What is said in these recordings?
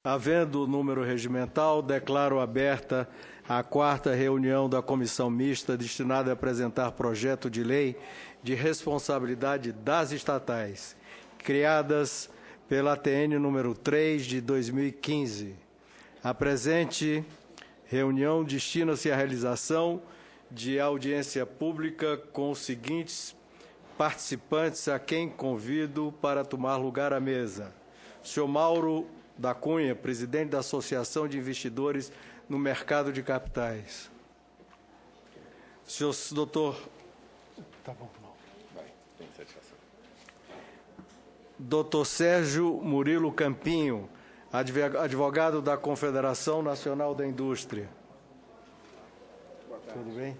Havendo o número regimental, declaro aberta a 4ª reunião da Comissão Mista destinada a apresentar projeto de lei de responsabilidade das estatais, criadas pela ATN número 3 de 2015. A presente reunião destina-se à realização de audiência pública com os seguintes participantes a quem convido para tomar lugar à mesa. Senhor Mauro da Cunha, presidente da Associação de Investidores no Mercado de Capitais. Senhor doutor... Tá bom, não. Vai, tem satisfação. Doutor Sérgio Murilo Campinho, advogado da Confederação Nacional da Indústria. Boa tarde. Tudo bem?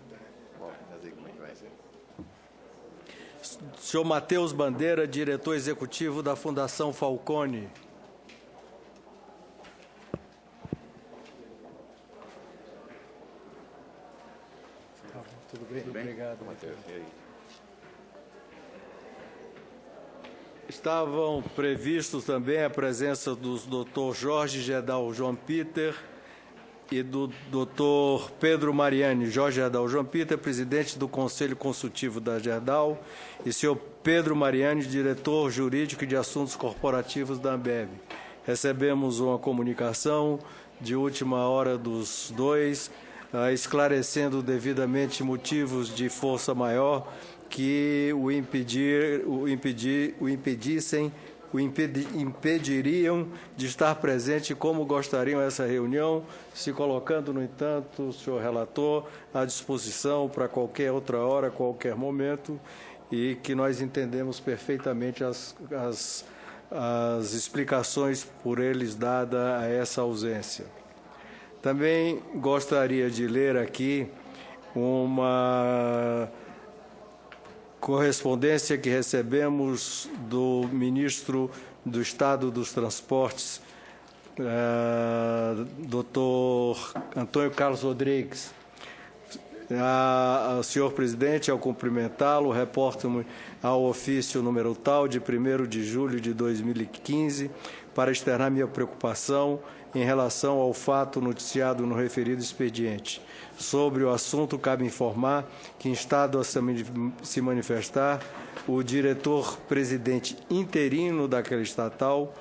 Bom, não sei como é que vai ser. Senhor Matheus Bandeira, diretor executivo da Fundação Falcone. Tudo bem? Tudo bem? Obrigado, Matheus. Estavam previstos também a presença dos Dr. Jorge Gedal João Peter e do Dr. Pedro Mariani. Jorge Gedal João Peter, presidente do Conselho Consultivo da Gerdau, e senhor Pedro Mariani, diretor jurídico de assuntos corporativos da Ambev. Recebemos uma comunicação de última hora dos dois, esclarecendo devidamente motivos de força maior que o impediriam de estar presente como gostariam essa reunião, se colocando, no entanto, o senhor relator à disposição para qualquer outra hora, qualquer momento, e que nós entendemos perfeitamente as explicações por eles dadas a essa ausência. Também gostaria de ler aqui uma correspondência que recebemos do ministro do Estado dos Transportes, Dr. Antônio Carlos Rodrigues. Senhor presidente, ao cumprimentá-lo, reporto-me ao ofício número tal de 1º de julho de 2015 para externar minha preocupação em relação ao fato noticiado no referido expediente. Sobre o assunto, cabe informar que, instado a se manifestar, o diretor-presidente interino daquela estatal,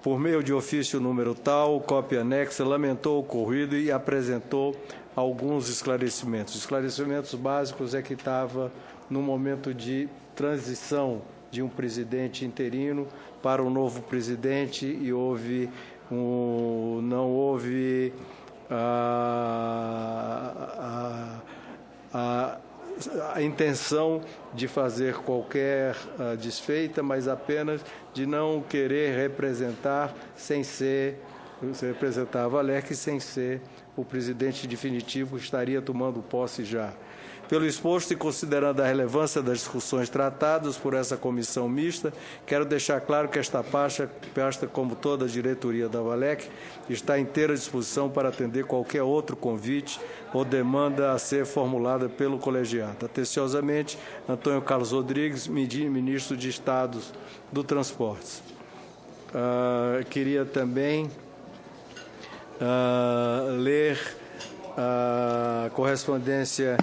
por meio de ofício número tal, cópia anexa, lamentou o ocorrido e apresentou alguns esclarecimentos. Esclarecimentos básicos é que estava no momento de transição de um presidente interino para um novo presidente e não houve a intenção de fazer qualquer desfeita, mas apenas de não querer representar representar a Valec sem ser o presidente definitivo, que estaria tomando posse já. Pelo exposto e considerando a relevância das discussões tratadas por essa comissão mista, quero deixar claro que esta pasta, como toda a diretoria da Valec, está à inteira disposição para atender qualquer outro convite ou demanda a ser formulada pelo colegiado. Atenciosamente, Antônio Carlos Rodrigues, ministro de Estado do Transportes. Queria também ler a correspondência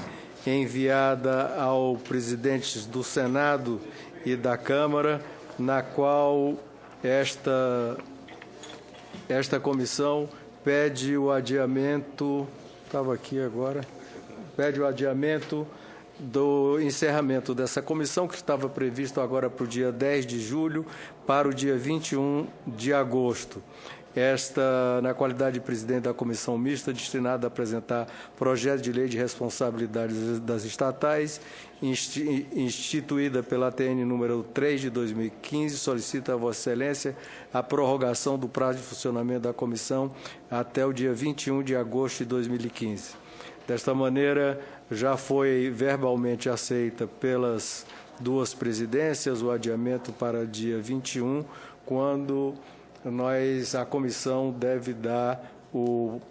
enviada ao presidente do Senado e da Câmara, na qual esta comissão pede o adiamento, pede o adiamento do encerramento dessa comissão, que estava previsto agora para o dia 10 de julho, para o dia 21 de agosto. Na qualidade de presidente da Comissão Mista, destinada a apresentar projeto de lei de responsabilidade das estatais, instituída pela ATN número 3 de 2015, solicita a Vossa Excelência a prorrogação do prazo de funcionamento da comissão até o dia 21 de agosto de 2015. Desta maneira, já foi verbalmente aceita pelas duas presidências o adiamento para dia 21, quando a comissão deve dar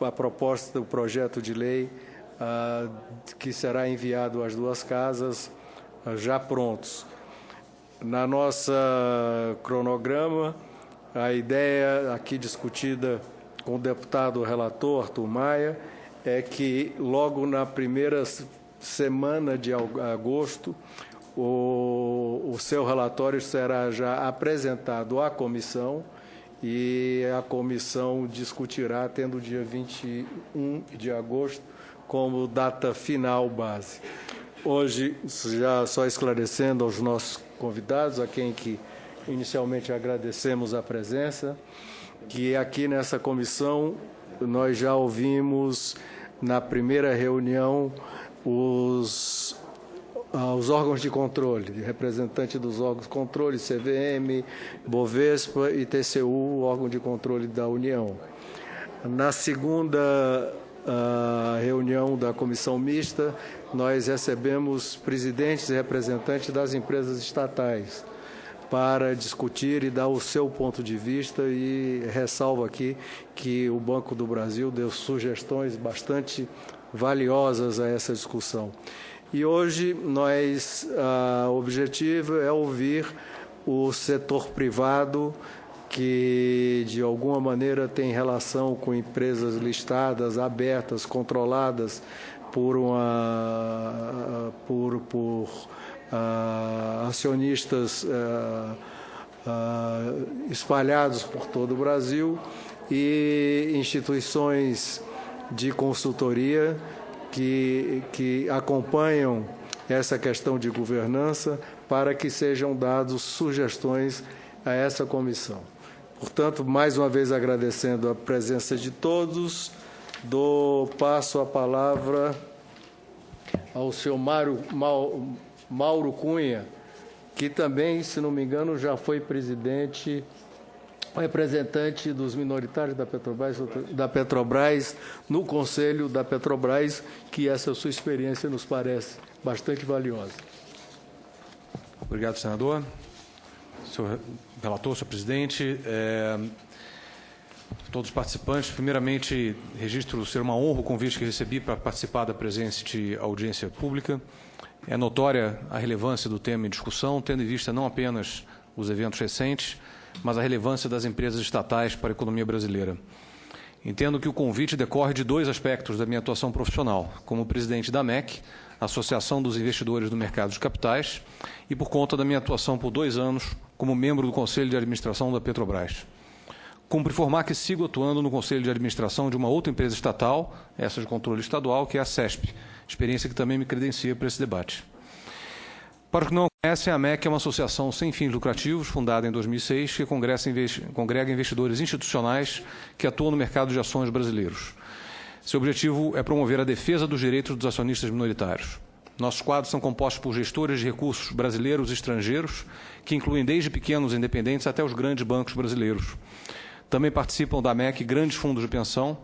a proposta do projeto de lei que será enviado às duas casas já prontos. Na nossa cronograma, a ideia aqui discutida com o deputado relator Arthur Maia é que logo na primeira semana de agosto o seu relatório será já apresentado à comissão e a comissão discutirá, tendo o dia 21 de agosto como data final base. Hoje, já só esclarecendo aos nossos convidados, a quem que inicialmente agradecemos a presença, que aqui nessa comissão nós já ouvimos na primeira reunião os órgãos de controle, representante dos órgãos de controle, CVM, Bovespa e TCU, órgão de controle da União. Na segunda reunião da comissão mista, nós recebemos presidentes e representantes das empresas estatais para discutir e dar o seu ponto de vista, e ressalvo aqui que o Banco do Brasil deu sugestões bastante valiosas a essa discussão. E hoje o objetivo é ouvir o setor privado que, de alguma maneira, tem relação com empresas listadas, abertas, controladas por acionistas espalhados por todo o Brasil e instituições de consultoria que acompanham essa questão de governança para que sejam dadas sugestões a essa comissão. Portanto, mais uma vez agradecendo a presença de todos, passo a palavra ao senhor Mauro Cunha, que também, se não me engano, já foi representante dos minoritários da Petrobras no Conselho da Petrobras, que essa sua experiência nos parece bastante valiosa. Obrigado, senador. Senhor relator, senhor presidente, todos os participantes, primeiramente, registro ser uma honra o convite que recebi para participar da presente audiência pública. É notória a relevância do tema em discussão, tendo em vista não apenas os eventos recentes, mas a relevância das empresas estatais para a economia brasileira. Entendo que o convite decorre de dois aspectos da minha atuação profissional, como presidente da MEC, Associação dos Investidores do Mercado de Capitais, e por conta da minha atuação por 2 anos como membro do Conselho de Administração da Petrobras. Cumpre informar que sigo atuando no Conselho de Administração de uma outra empresa estatal, essa de controle estadual, que é a CESP, experiência que também me credencia para esse debate. Para os que não conhecem, a MEC é uma associação sem fins lucrativos, fundada em 2006, que congrega investidores institucionais que atuam no mercado de ações brasileiros. Seu objetivo é promover a defesa dos direitos dos acionistas minoritários. Nossos quadros são compostos por gestores de recursos brasileiros e estrangeiros, que incluem desde pequenos independentes até os grandes bancos brasileiros. Também participam da MEC grandes fundos de pensão.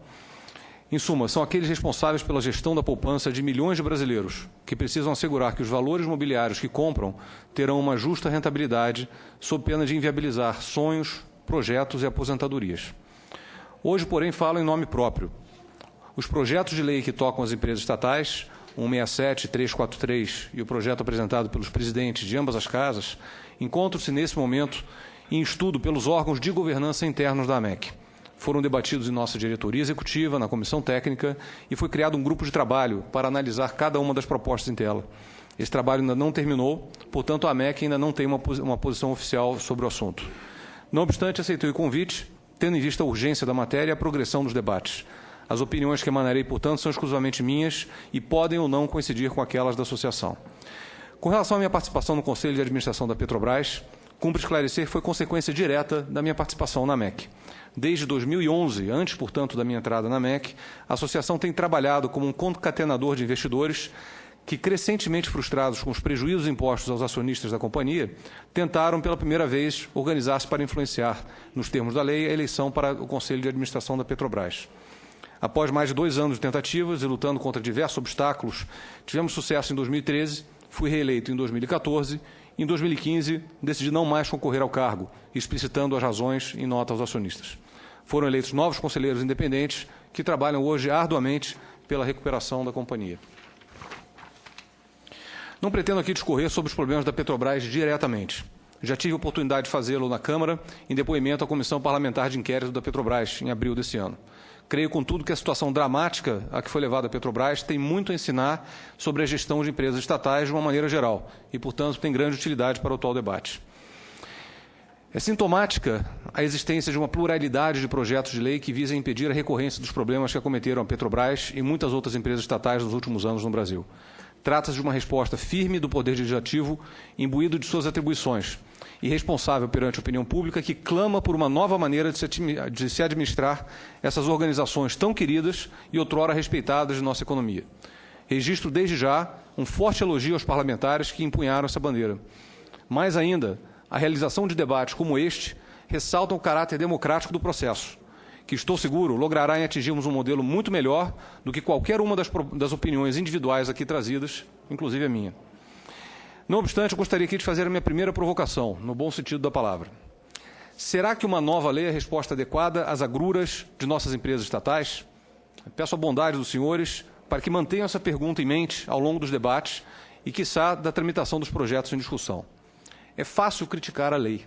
Em suma, são aqueles responsáveis pela gestão da poupança de milhões de brasileiros, que precisam assegurar que os valores mobiliários que compram terão uma justa rentabilidade, sob pena de inviabilizar sonhos, projetos e aposentadorias. Hoje, porém, falo em nome próprio. Os projetos de lei que tocam as empresas estatais, 167, 343 e o projeto apresentado pelos presidentes de ambas as casas, encontram-se nesse momento em estudo pelos órgãos de governança internos da AMEC. Foram debatidos em nossa diretoria executiva, na comissão técnica, e foi criado um grupo de trabalho para analisar cada uma das propostas em tela. Esse trabalho ainda não terminou, portanto, a AMEC ainda não tem uma posição oficial sobre o assunto. Não obstante, aceitei o convite, tendo em vista a urgência da matéria e a progressão dos debates. As opiniões que emanarei, portanto, são exclusivamente minhas e podem ou não coincidir com aquelas da associação. Com relação à minha participação no Conselho de Administração da Petrobras, cumpre esclarecer que foi consequência direta da minha participação na MEC. Desde 2011, antes, portanto, da minha entrada na MEC, a associação tem trabalhado como um concatenador de investidores que, crescentemente frustrados com os prejuízos impostos aos acionistas da companhia, tentaram, pela primeira vez, organizar-se para influenciar, nos termos da lei, a eleição para o Conselho de Administração da Petrobras. Após mais de 2 anos de tentativas e lutando contra diversos obstáculos, tivemos sucesso em 2013, fui reeleito em 2014. Em 2015, decidi não mais concorrer ao cargo, explicitando as razões em nota aos acionistas. Foram eleitos novos conselheiros independentes que trabalham hoje arduamente pela recuperação da companhia. Não pretendo aqui discorrer sobre os problemas da Petrobras diretamente. Já tive a oportunidade de fazê-lo na Câmara, em depoimento à Comissão Parlamentar de Inquérito da Petrobras, em abril desse ano. Creio, contudo, que a situação dramática a que foi levada a Petrobras tem muito a ensinar sobre a gestão de empresas estatais de uma maneira geral e, portanto, tem grande utilidade para o atual debate. É sintomática a existência de uma pluralidade de projetos de lei que visam impedir a recorrência dos problemas que acometeram a Petrobras e muitas outras empresas estatais nos últimos anos no Brasil. Trata-se de uma resposta firme do Poder Legislativo, imbuído de suas atribuições, e responsável perante a opinião pública que clama por uma nova maneira de se administrar essas organizações tão queridas e outrora respeitadas de nossa economia. Registro desde já um forte elogio aos parlamentares que empunharam essa bandeira. Mais ainda, a realização de debates como este ressalta o caráter democrático do processo, que, estou seguro, logrará em atingirmos um modelo muito melhor do que qualquer uma das opiniões individuais aqui trazidas, inclusive a minha. Não obstante, eu gostaria aqui de fazer a minha primeira provocação, no bom sentido da palavra. Será que uma nova lei é a resposta adequada às agruras de nossas empresas estatais? Peço a bondade dos senhores para que mantenham essa pergunta em mente ao longo dos debates e, quiçá, da tramitação dos projetos em discussão. É fácil criticar a lei.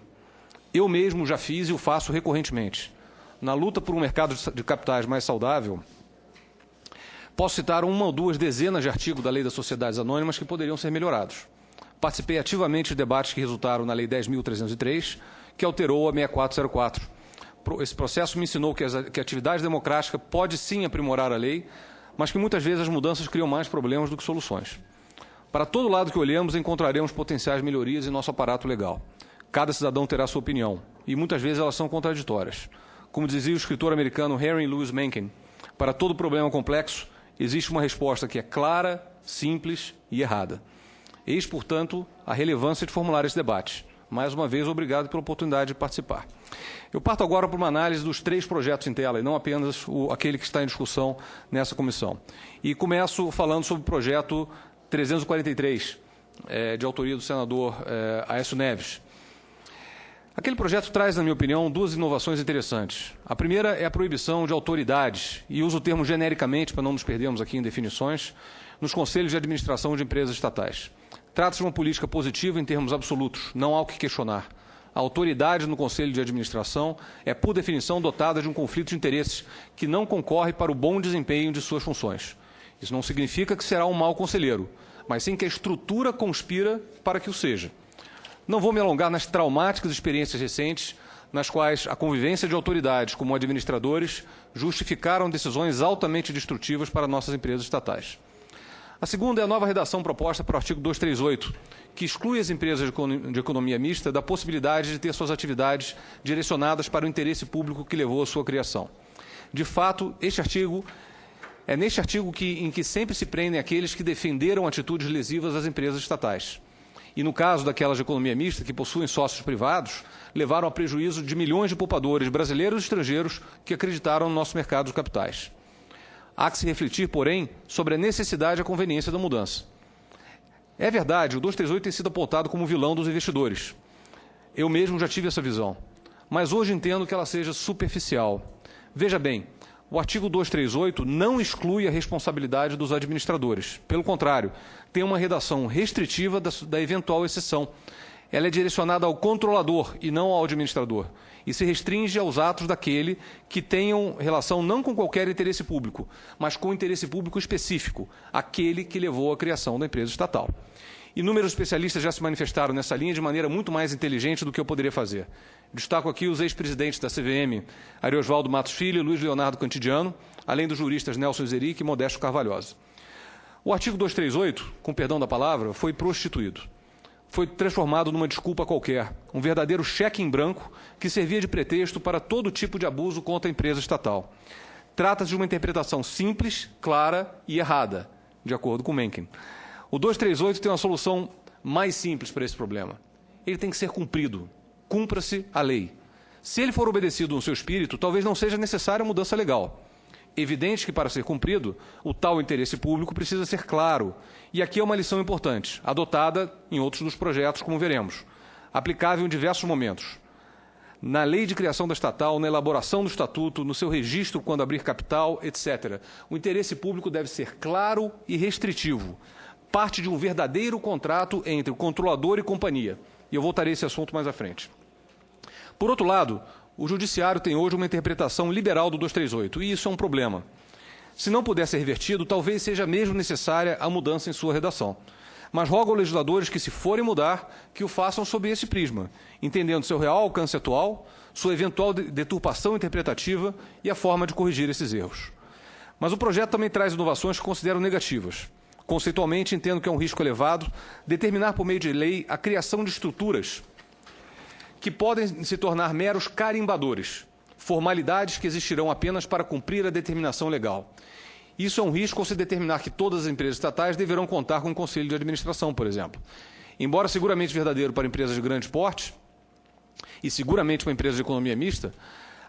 Eu mesmo já fiz e o faço recorrentemente. Na luta por um mercado de capitais mais saudável, posso citar uma ou duas dezenas de artigos da Lei das Sociedades Anônimas que poderiam ser melhorados. Participei ativamente de debates que resultaram na Lei 10.303, que alterou a 6404. Esse processo me ensinou que a atividade democrática pode sim aprimorar a lei, mas que muitas vezes as mudanças criam mais problemas do que soluções. Para todo lado que olhemos, encontraremos potenciais melhorias em nosso aparato legal. Cada cidadão terá sua opinião, e muitas vezes elas são contraditórias. Como dizia o escritor americano Henry Louis Mencken, para todo problema complexo, existe uma resposta que é clara, simples e errada. Eis, portanto, a relevância de formular esse debate. Mais uma vez, obrigado pela oportunidade de participar. Eu parto agora para uma análise dos 3 projetos em tela, e não apenas aquele que está em discussão nessa comissão. E começo falando sobre o projeto 343, de autoria do senador Aécio Neves. Aquele projeto traz, na minha opinião, 2 inovações interessantes. A primeira é a proibição de autoridades, e uso o termo genericamente para não nos perdermos aqui em definições, nos conselhos de administração de empresas estatais. Trata-se de uma política positiva em termos absolutos, não há o que questionar. A autoridade no conselho de administração é, por definição, dotada de um conflito de interesses que não concorre para o bom desempenho de suas funções. Isso não significa que será um mau conselheiro, mas sim que a estrutura conspira para que o seja. Não vou me alongar nas traumáticas experiências recentes, nas quais a convivência de autoridades como administradores justificaram decisões altamente destrutivas para nossas empresas estatais. A segunda é a nova redação proposta para o artigo 238, que exclui as empresas de economia mista da possibilidade de ter suas atividades direcionadas para o interesse público que levou à sua criação. De fato, neste artigo em que sempre se prendem aqueles que defenderam atitudes lesivas às empresas estatais. E no caso daquelas de economia mista, que possuem sócios privados, levaram a prejuízo de milhões de poupadores brasileiros e estrangeiros que acreditaram no nosso mercado de capitais. Há que se refletir, porém, sobre a necessidade e a conveniência da mudança. É verdade, o 238 tem sido apontado como vilão dos investidores. Eu mesmo já tive essa visão. Mas hoje entendo que ela seja superficial. Veja bem, o artigo 238 não exclui a responsabilidade dos administradores. Pelo contrário, tem uma redação restritiva da eventual exceção. Ela é direcionada ao controlador e não ao administrador, e se restringe aos atos daquele que tenham relação não com qualquer interesse público, mas com interesse público específico, aquele que levou à criação da empresa estatal. Inúmeros especialistas já se manifestaram nessa linha de maneira muito mais inteligente do que eu poderia fazer. Destaco aqui os ex-presidentes da CVM, Ariosvaldo Matos Filho e Luiz Leonardo Cantidiano, além dos juristas Nelson Zeric e Modesto Carvalhosa. O artigo 238, com perdão da palavra, foi prostituído. Foi transformado numa desculpa qualquer, um verdadeiro cheque em branco que servia de pretexto para todo tipo de abuso contra a empresa estatal. Trata-se de uma interpretação simples, clara e errada, de acordo com Mencken. O 238 tem uma solução mais simples para esse problema. Ele tem que ser cumprido. Cumpra-se a lei. Se ele for obedecido no seu espírito, talvez não seja necessária a mudança legal. Evidente que, para ser cumprido, o tal interesse público precisa ser claro. E aqui é uma lição importante, adotada em outros dos projetos, como veremos. Aplicável em diversos momentos. Na lei de criação da estatal, na elaboração do estatuto, no seu registro quando abrir capital, etc. O interesse público deve ser claro e restritivo. Parte de um verdadeiro contrato entre o controlador e companhia. e eu voltarei a esse assunto mais à frente. Por outro lado, o Judiciário tem hoje uma interpretação liberal do 238, e isso é um problema. Se não puder ser revertido, talvez seja mesmo necessária a mudança em sua redação. Mas rogo aos legisladores que, se forem mudar, que o façam sob esse prisma, entendendo seu real alcance atual, sua eventual deturpação interpretativa e a forma de corrigir esses erros. Mas o projeto também traz inovações que considero negativas. Conceitualmente, entendo que é um risco elevado determinar por meio de lei a criação de estruturas que podem se tornar meros carimbadores, formalidades que existirão apenas para cumprir a determinação legal. Isso é um risco ao se determinar que todas as empresas estatais deverão contar com um conselho de administração, por exemplo. Embora seguramente verdadeiro para empresas de grande porte, e seguramente para empresas de economia mista,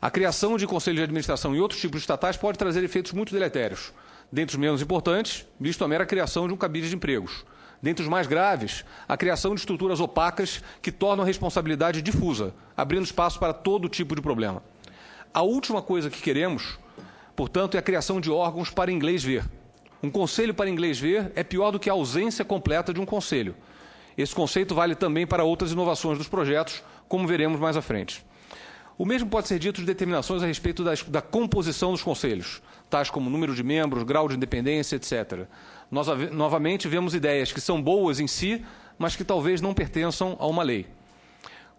a criação de conselho de administração e outros tipos de estatais pode trazer efeitos muito deletérios. Dentre os menos importantes, visto a mera criação de um cabide de empregos. Dentre os mais graves, a criação de estruturas opacas que tornam a responsabilidade difusa, abrindo espaço para todo tipo de problema. A última coisa que queremos, portanto, é a criação de órgãos para inglês ver. Um conselho para inglês ver é pior do que a ausência completa de um conselho. Esse conceito vale também para outras inovações dos projetos, como veremos mais à frente. O mesmo pode ser dito de determinações a respeito da composição dos conselhos, tais como número de membros, grau de independência, etc. Nós, novamente, vemos ideias que são boas em si, mas que talvez não pertençam a uma lei.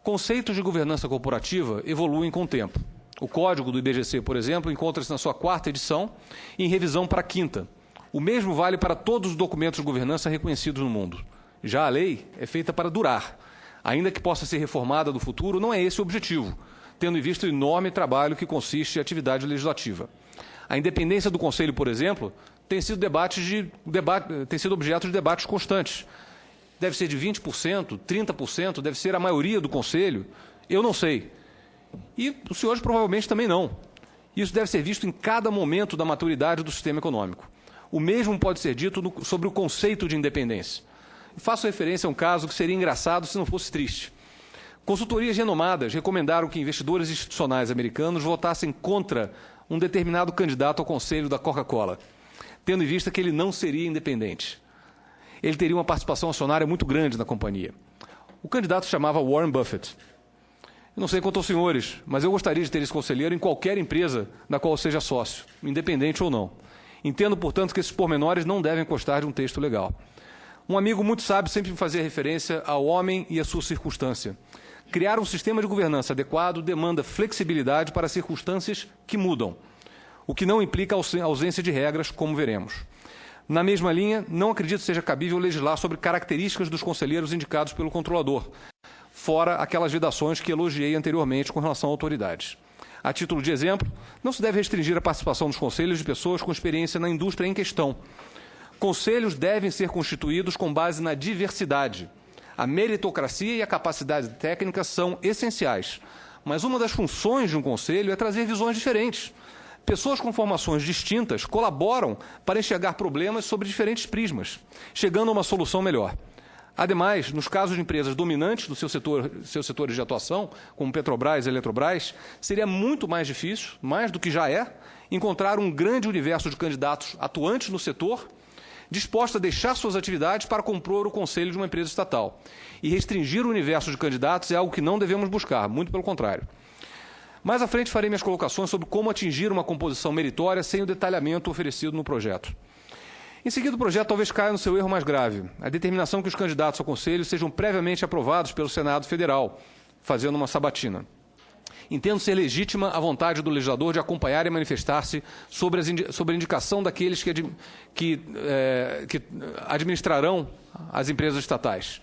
Conceitos de governança corporativa evoluem com o tempo. O código do IBGC, por exemplo, encontra-se na sua 4ª edição e em revisão para a 5ª. O mesmo vale para todos os documentos de governança reconhecidos no mundo. Já a lei é feita para durar. Ainda que possa ser reformada no futuro, não é esse o objetivo, tendo em vista o enorme trabalho que consiste em atividade legislativa. A independência do Conselho, por exemplo, tem sido objeto de debates constantes. Deve ser de 20%, 30%, deve ser a maioria do Conselho, eu não sei. E os senhores provavelmente também não. Isso deve ser visto em cada momento da maturidade do sistema econômico. O mesmo pode ser dito sobre o conceito de independência. Faço referência a um caso que seria engraçado se não fosse triste. Consultorias renomadas recomendaram que investidores institucionais americanos votassem contra um determinado candidato ao conselho da Coca-Cola, tendo em vista que ele não seria independente. Ele teria uma participação acionária muito grande na companhia. O candidato se chamava Warren Buffett. Eu não sei quanto aos senhores, mas eu gostaria de ter esse conselheiro em qualquer empresa da qual seja sócio, independente ou não. Entendo, portanto, que esses pormenores não devem constar de um texto legal. Um amigo muito sábio sempre me fazia referência ao homem e à sua circunstância. Criar um sistema de governança adequado demanda flexibilidade para circunstâncias que mudam, o que não implica ausência de regras, como veremos. Na mesma linha, não acredito seja cabível legislar sobre características dos conselheiros indicados pelo controlador, fora aquelas vedações que elogiei anteriormente com relação a autoridades. A título de exemplo, não se deve restringir a participação dos conselhos de pessoas com experiência na indústria em questão. Conselhos devem ser constituídos com base na diversidade. A meritocracia e a capacidade técnica são essenciais, mas uma das funções de um conselho é trazer visões diferentes. Pessoas com formações distintas colaboram para enxergar problemas sobre diferentes prismas, chegando a uma solução melhor. Ademais, nos casos de empresas dominantes do seus setores de atuação, como Petrobras e Eletrobras, seria muito mais difícil, mais do que já é, encontrar um grande universo de candidatos atuantes no setor, dispostos a deixar suas atividades para compor o conselho de uma empresa estatal. E restringir o universo de candidatos é algo que não devemos buscar, muito pelo contrário. Mais à frente farei minhas colocações sobre como atingir uma composição meritória sem o detalhamento oferecido no projeto. Em seguida, o projeto talvez caia no seu erro mais grave, a determinação que os candidatos ao Conselho sejam previamente aprovados pelo Senado Federal, fazendo uma sabatina. Entendo ser legítima a vontade do legislador de acompanhar e manifestar-se sobre a indicação daqueles que administrarão as empresas estatais.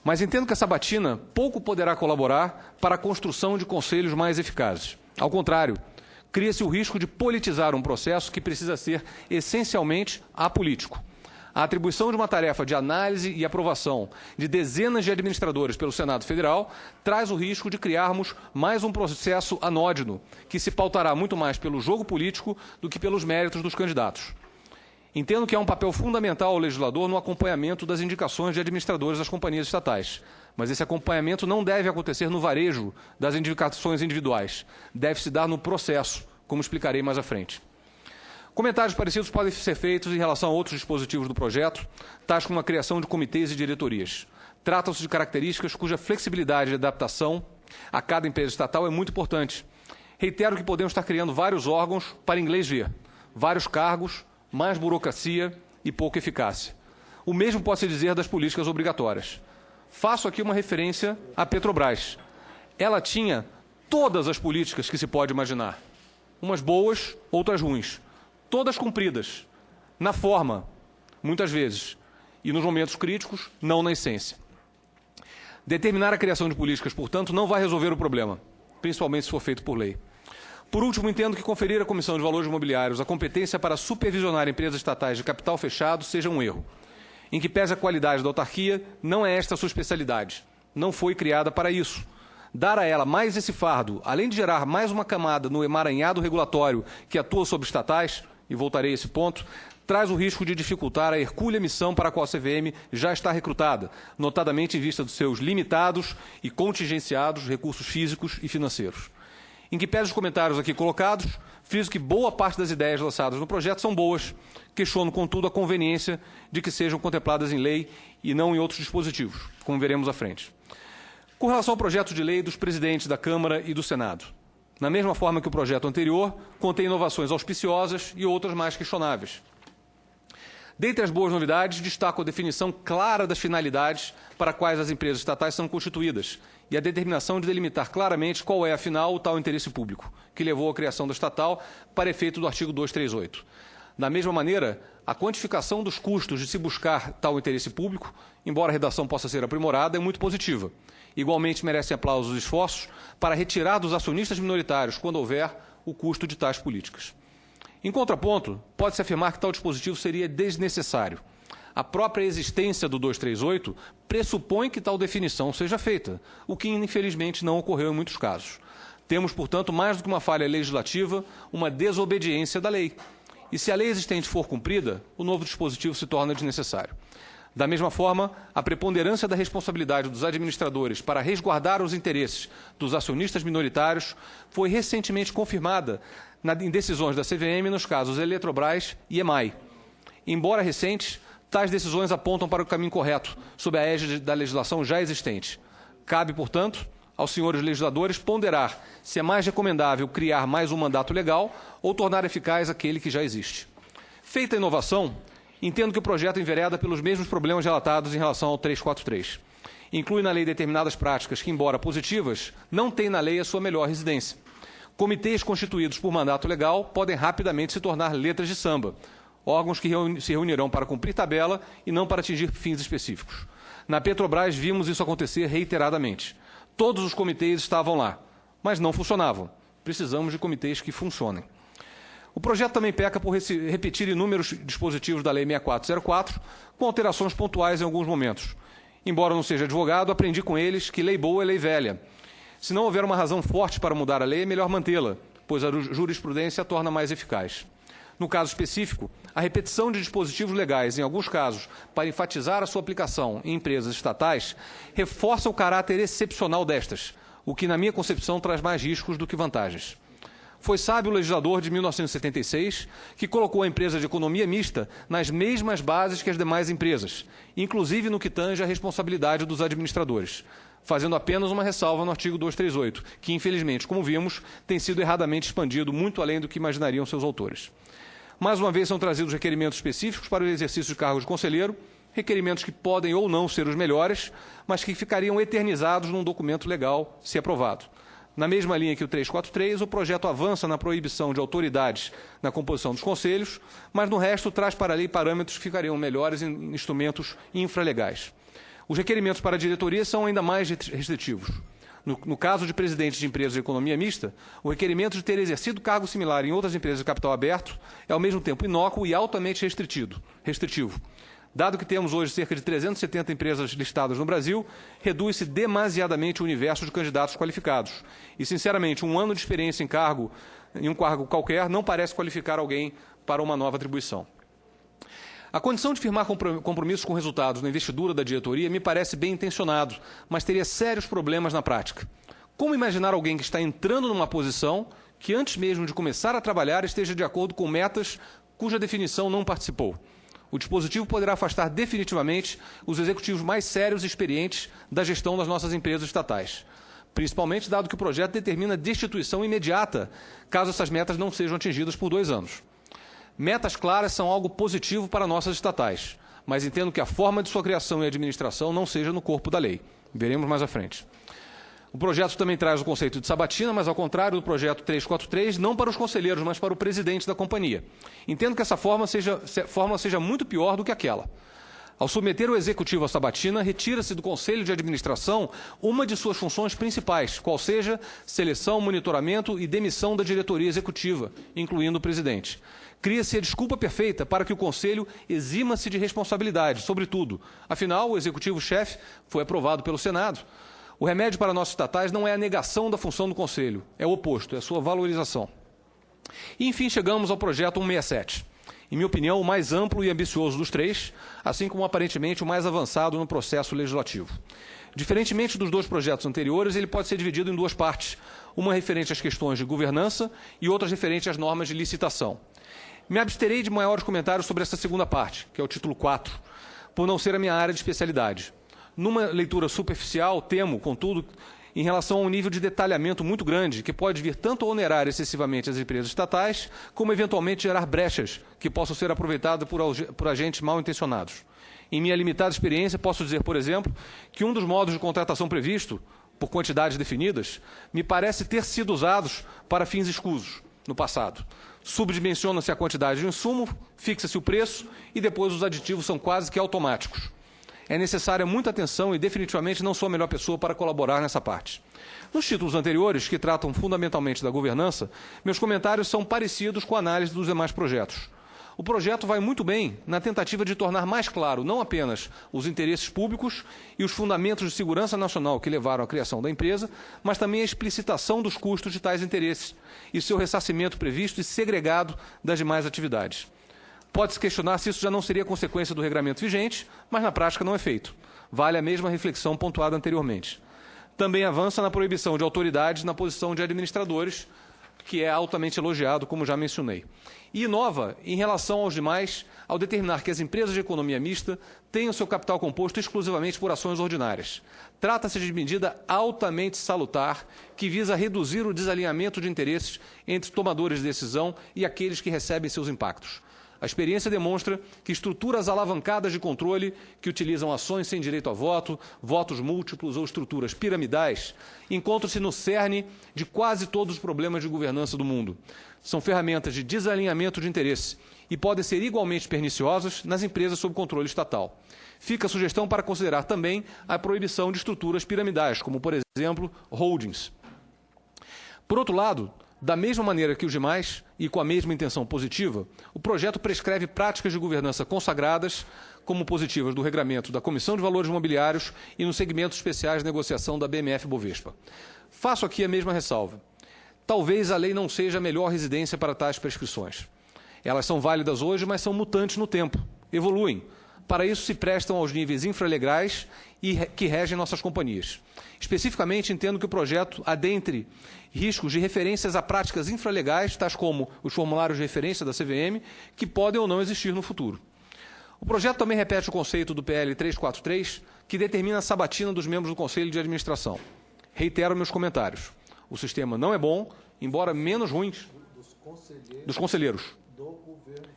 Mas entendo que a sabatina pouco poderá colaborar para a construção de conselhos mais eficazes. Ao contrário, cria-se o risco de politizar um processo que precisa ser essencialmente apolítico. A atribuição de uma tarefa de análise e aprovação de dezenas de administradores pelo Senado Federal traz o risco de criarmos mais um processo anódino, que se pautará muito mais pelo jogo político do que pelos méritos dos candidatos. Entendo que há um papel fundamental ao legislador no acompanhamento das indicações de administradores das companhias estatais, mas esse acompanhamento não deve acontecer no varejo das indicações individuais, deve se dar no processo, como explicarei mais à frente. Comentários parecidos podem ser feitos em relação a outros dispositivos do projeto, tais como a criação de comitês e diretorias. Tratam-se de características cuja flexibilidade e adaptação a cada empresa estatal é muito importante. Reitero que podemos estar criando vários órgãos para inglês ver, vários cargos, mais burocracia e pouca eficácia. O mesmo pode-se dizer das políticas obrigatórias. Faço aqui uma referência à Petrobras. Ela tinha todas as políticas que se pode imaginar. Umas boas, outras ruins. Todas cumpridas. Na forma, muitas vezes. E nos momentos críticos, não na essência. Determinar a criação de políticas, portanto, não vai resolver o problema, principalmente se for feito por lei. Por último, entendo que conferir à Comissão de Valores Imobiliários a competência para supervisionar empresas estatais de capital fechado seja um erro. Em que pese a qualidade da autarquia, não é esta a sua especialidade. Não foi criada para isso. Dar a ela mais esse fardo, além de gerar mais uma camada no emaranhado regulatório que atua sobre estatais, e voltarei a esse ponto, traz o risco de dificultar a hercúlea missão para a qual a CVM já está recrutada, notadamente em vista dos seus limitados e contingenciados recursos físicos e financeiros. Em que pese os comentários aqui colocados, friso que boa parte das ideias lançadas no projeto são boas, questiono, contudo, a conveniência de que sejam contempladas em lei e não em outros dispositivos, como veremos à frente. Com relação ao projeto de lei dos presidentes da Câmara e do Senado, na mesma forma que o projeto anterior, contém inovações auspiciosas e outras mais questionáveis. Dentre as boas novidades, destaco a definição clara das finalidades para quais as empresas estatais são constituídas e a determinação de delimitar claramente qual é, afinal, o tal interesse público, que levou à criação da estatal para efeito do artigo 238. Da mesma maneira, a quantificação dos custos de se buscar tal interesse público, embora a redação possa ser aprimorada, é muito positiva. Igualmente merecem aplausos os esforços para retirar dos acionistas minoritários, quando houver, o custo de tais políticas. Em contraponto, pode-se afirmar que tal dispositivo seria desnecessário. A própria existência do 238 pressupõe que tal definição seja feita, o que infelizmente não ocorreu em muitos casos. Temos, portanto, mais do que uma falha legislativa, uma desobediência da lei. E se a lei existente for cumprida, o novo dispositivo se torna desnecessário. Da mesma forma, a preponderância da responsabilidade dos administradores para resguardar os interesses dos acionistas minoritários foi recentemente confirmada em decisões da CVM nos casos Eletrobras e EMAI. Embora recentes, tais decisões apontam para o caminho correto, sob a égide da legislação já existente. Cabe, portanto, aos senhores legisladores ponderar se é mais recomendável criar mais um mandato legal ou tornar eficaz aquele que já existe. Feita a inovação, entendo que o projeto envereda pelos mesmos problemas relatados em relação ao 343. Inclui na lei determinadas práticas que, embora positivas, não têm na lei a sua melhor residência. Comitês constituídos por mandato legal podem rapidamente se tornar letras de samba, órgãos que se reunirão para cumprir tabela e não para atingir fins específicos. Na Petrobras vimos isso acontecer reiteradamente. Todos os comitês estavam lá, mas não funcionavam. Precisamos de comitês que funcionem. O projeto também peca por repetir inúmeros dispositivos da Lei 6404, com alterações pontuais em alguns momentos. Embora não seja advogado, aprendi com eles que lei boa é lei velha. Se não houver uma razão forte para mudar a lei, é melhor mantê-la, pois a jurisprudência a torna mais eficaz. No caso específico, a repetição de dispositivos legais, em alguns casos, para enfatizar a sua aplicação em empresas estatais, reforça o caráter excepcional destas, o que, na minha concepção, traz mais riscos do que vantagens. Foi sábio o legislador de 1976 que colocou a empresa de economia mista nas mesmas bases que as demais empresas, inclusive no que tange à responsabilidade dos administradores, fazendo apenas uma ressalva no artigo 238, que, infelizmente, como vimos, tem sido erradamente expandido muito além do que imaginariam seus autores. Mais uma vez, são trazidos requerimentos específicos para o exercício de cargos de conselheiro, requerimentos que podem ou não ser os melhores, mas que ficariam eternizados num documento legal, se aprovado. Na mesma linha que o 343, o projeto avança na proibição de autoridades na composição dos conselhos, mas no resto traz para a lei parâmetros que ficariam melhores em instrumentos infralegais. Os requerimentos para a diretoria são ainda mais restritivos. No caso de presidentes de empresas de economia mista, o requerimento de ter exercido cargo similar em outras empresas de capital aberto é ao mesmo tempo inócuo e altamente restritivo. Dado que temos hoje cerca de 370 empresas listadas no Brasil, reduz-se demasiadamente o universo de candidatos qualificados. E, sinceramente, um ano de experiência em um cargo qualquer não parece qualificar alguém para uma nova atribuição. A condição de firmar compromissos com resultados na investidura da diretoria me parece bem intencionado, mas teria sérios problemas na prática. Como imaginar alguém que está entrando numa posição que, antes mesmo de começar a trabalhar, esteja de acordo com metas cuja definição não participou? O dispositivo poderá afastar definitivamente os executivos mais sérios e experientes da gestão das nossas empresas estatais, principalmente dado que o projeto determina destituição imediata caso essas metas não sejam atingidas por 2 anos. Metas claras são algo positivo para nossas estatais, mas entendo que a forma de sua criação e administração não seja no corpo da lei. Veremos mais à frente. O projeto também traz o conceito de sabatina, mas ao contrário do projeto 343, não para os conselheiros, mas para o presidente da companhia. Entendo que essa fórmula seja muito pior do que aquela. Ao submeter o executivo à sabatina, retira-se do conselho de administração uma de suas funções principais, qual seja seleção, monitoramento e demissão da diretoria executiva, incluindo o presidente. Cria-se a desculpa perfeita para que o conselho exima-se de responsabilidade, sobretudo. Afinal, o executivo-chefe foi aprovado pelo Senado. O remédio para nossos estatais não é a negação da função do Conselho, é o oposto, é a sua valorização. E, enfim, chegamos ao projeto 167. Em minha opinião, o mais amplo e ambicioso dos 3, assim como aparentemente o mais avançado no processo legislativo. Diferentemente dos 2 projetos anteriores, ele pode ser dividido em 2 partes, uma referente às questões de governança e outra referente às normas de licitação. Me absterei de maiores comentários sobre essa segunda parte, que é o título 4, por não ser a minha área de especialidade. Numa leitura superficial, temo, contudo, em relação a um nível de detalhamento muito grande, que pode vir tanto a onerar excessivamente as empresas estatais, como eventualmente gerar brechas que possam ser aproveitadas por agentes mal intencionados. Em minha limitada experiência, posso dizer, por exemplo, que um dos modos de contratação previsto, por quantidades definidas, me parece ter sido usados para fins escusos no passado. Subdimensiona-se a quantidade de insumo, fixa-se o preço e depois os aditivos são quase que automáticos. É necessária muita atenção e definitivamente não sou a melhor pessoa para colaborar nessa parte. Nos títulos anteriores, que tratam fundamentalmente da governança, meus comentários são parecidos com a análise dos demais projetos. O projeto vai muito bem na tentativa de tornar mais claro não apenas os interesses públicos e os fundamentos de segurança nacional que levaram à criação da empresa, mas também a explicitação dos custos de tais interesses e seu ressarcimento previsto e segregado das demais atividades. Pode-se questionar se isso já não seria consequência do regramento vigente, mas na prática não é feito. Vale a mesma reflexão pontuada anteriormente. Também avança na proibição de autoridades na posição de administradores, que é altamente elogiado, como já mencionei. E inova, em relação aos demais, ao determinar que as empresas de economia mista tenham seu capital composto exclusivamente por ações ordinárias. Trata-se de medida altamente salutar, que visa reduzir o desalinhamento de interesses entre tomadores de decisão e aqueles que recebem seus impactos. A experiência demonstra que estruturas alavancadas de controle, que utilizam ações sem direito a voto, votos múltiplos ou estruturas piramidais, encontram-se no cerne de quase todos os problemas de governança do mundo. São ferramentas de desalinhamento de interesse e podem ser igualmente perniciosas nas empresas sob controle estatal. Fica a sugestão para considerar também a proibição de estruturas piramidais, como, por exemplo, holdings. Por outro lado, da mesma maneira que os demais, e com a mesma intenção positiva, o projeto prescreve práticas de governança consagradas como positivas do regramento da Comissão de Valores Mobiliários e nos segmentos especiais de negociação da BMF-Bovespa. Faço aqui a mesma ressalva. Talvez a lei não seja a melhor residência para tais prescrições. Elas são válidas hoje, mas são mutantes no tempo, evoluem. Para isso se prestam aos níveis infralegais que regem nossas companhias. Especificamente, entendo que o projeto adentre riscos de referências a práticas infralegais, tais como os formulários de referência da CVM, que podem ou não existir no futuro. O projeto também repete o conceito do PL 343, que determina a sabatina dos membros do Conselho de Administração. Reitero meus comentários. O sistema não é bom, embora menos ruim dos conselheiros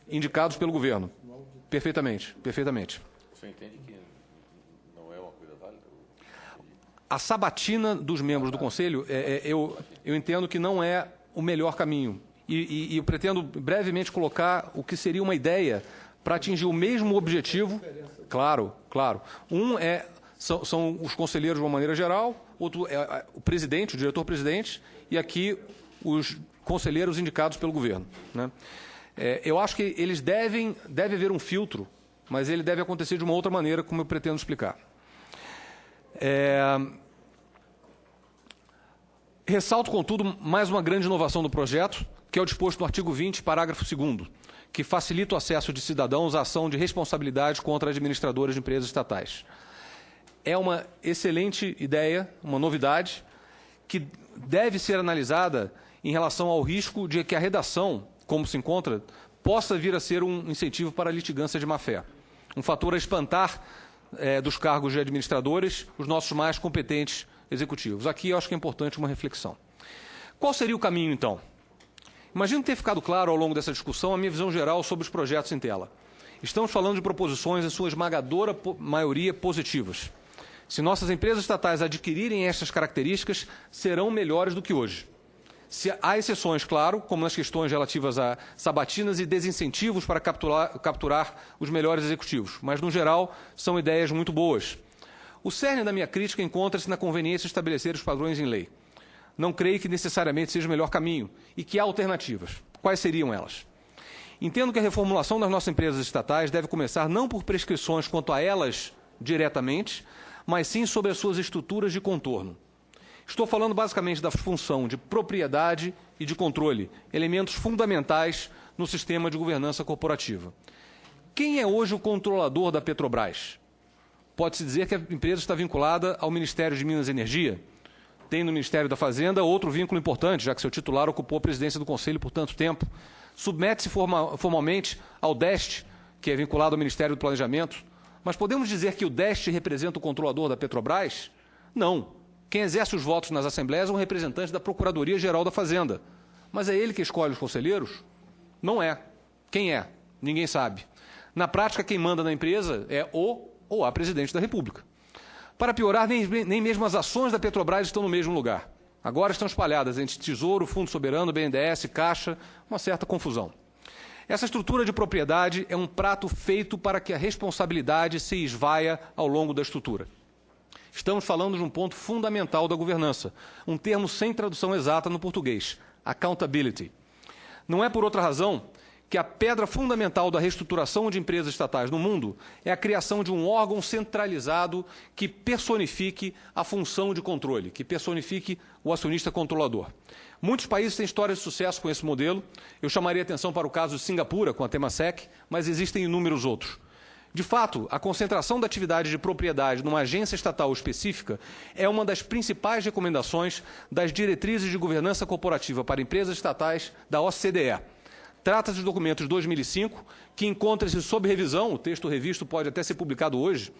indicados pelo governo. Perfeitamente, perfeitamente. O senhor entende que não é uma coisa válida? A sabatina dos membros do Conselho, eu entendo que não é o melhor caminho. E eu pretendo brevemente colocar o que seria uma ideia para atingir o mesmo objetivo. Claro, claro. São os conselheiros de uma maneira geral, outro é o presidente, o diretor-presidente, e aqui os conselheiros indicados pelo governo, né? Eu acho que eles deve haver um filtro, mas ele deve acontecer de uma outra maneira, como eu pretendo explicar. Ressalto, contudo, mais uma grande inovação do projeto, que é o disposto no artigo 20, parágrafo 2º, que facilita o acesso de cidadãos à ação de responsabilidade contra administradoras de empresas estatais. É uma excelente ideia, uma novidade, que deve ser analisada em relação ao risco de que a redação, como se encontra, possa vir a ser um incentivo para a litigância de má-fé. Um fator a espantar dos cargos de administradores os nossos mais competentes executivos. Aqui eu acho que é importante uma reflexão. Qual seria o caminho, então? Imagino ter ficado claro ao longo dessa discussão a minha visão geral sobre os projetos em tela. Estamos falando de proposições, em sua esmagadora maioria, positivas. Se nossas empresas estatais adquirirem estas características, serão melhores do que hoje. Há exceções, claro, como nas questões relativas a sabatinas e desincentivos para capturar os melhores executivos, mas, no geral, são ideias muito boas. O cerne da minha crítica encontra-se na conveniência de estabelecer os padrões em lei. Não creio que necessariamente seja o melhor caminho e que há alternativas. Quais seriam elas? Entendo que a reformulação das nossas empresas estatais deve começar não por prescrições quanto a elas diretamente, mas sim sobre as suas estruturas de contorno. Estou falando basicamente da função de propriedade e de controle, elementos fundamentais no sistema de governança corporativa. Quem é hoje o controlador da Petrobras? Pode-se dizer que a empresa está vinculada ao Ministério de Minas e Energia. Tem no Ministério da Fazenda outro vínculo importante, já que seu titular ocupou a presidência do Conselho por tanto tempo. Submete-se formalmente ao DEST, que é vinculado ao Ministério do Planejamento. Mas podemos dizer que o DEST representa o controlador da Petrobras? Não. Quem exerce os votos nas assembleias é um representante da Procuradoria-Geral da Fazenda. Mas é ele que escolhe os conselheiros? Não é. Quem é? Ninguém sabe. Na prática, quem manda na empresa é o ou a presidente da República. Para piorar, nem mesmo as ações da Petrobras estão no mesmo lugar. Agora estão espalhadas entre Tesouro, Fundo Soberano, BNDES, Caixa, uma certa confusão. Essa estrutura de propriedade é um prato feito para que a responsabilidade se esvaia ao longo da estrutura. Estamos falando de um ponto fundamental da governança, um termo sem tradução exata no português, accountability. Não é por outra razão que a pedra fundamental da reestruturação de empresas estatais no mundo é a criação de um órgão centralizado que personifique a função de controle, que personifique o acionista controlador. Muitos países têm histórias de sucesso com esse modelo. Eu chamaria atenção para o caso de Singapura, com a Temasek, mas existem inúmeros outros. De fato, a concentração da atividade de propriedade numa agência estatal específica é uma das principais recomendações das diretrizes de governança corporativa para empresas estatais da OCDE. Trata-se do documento de 2005, que encontra-se sob revisão, o texto revisto pode até ser publicado hoje.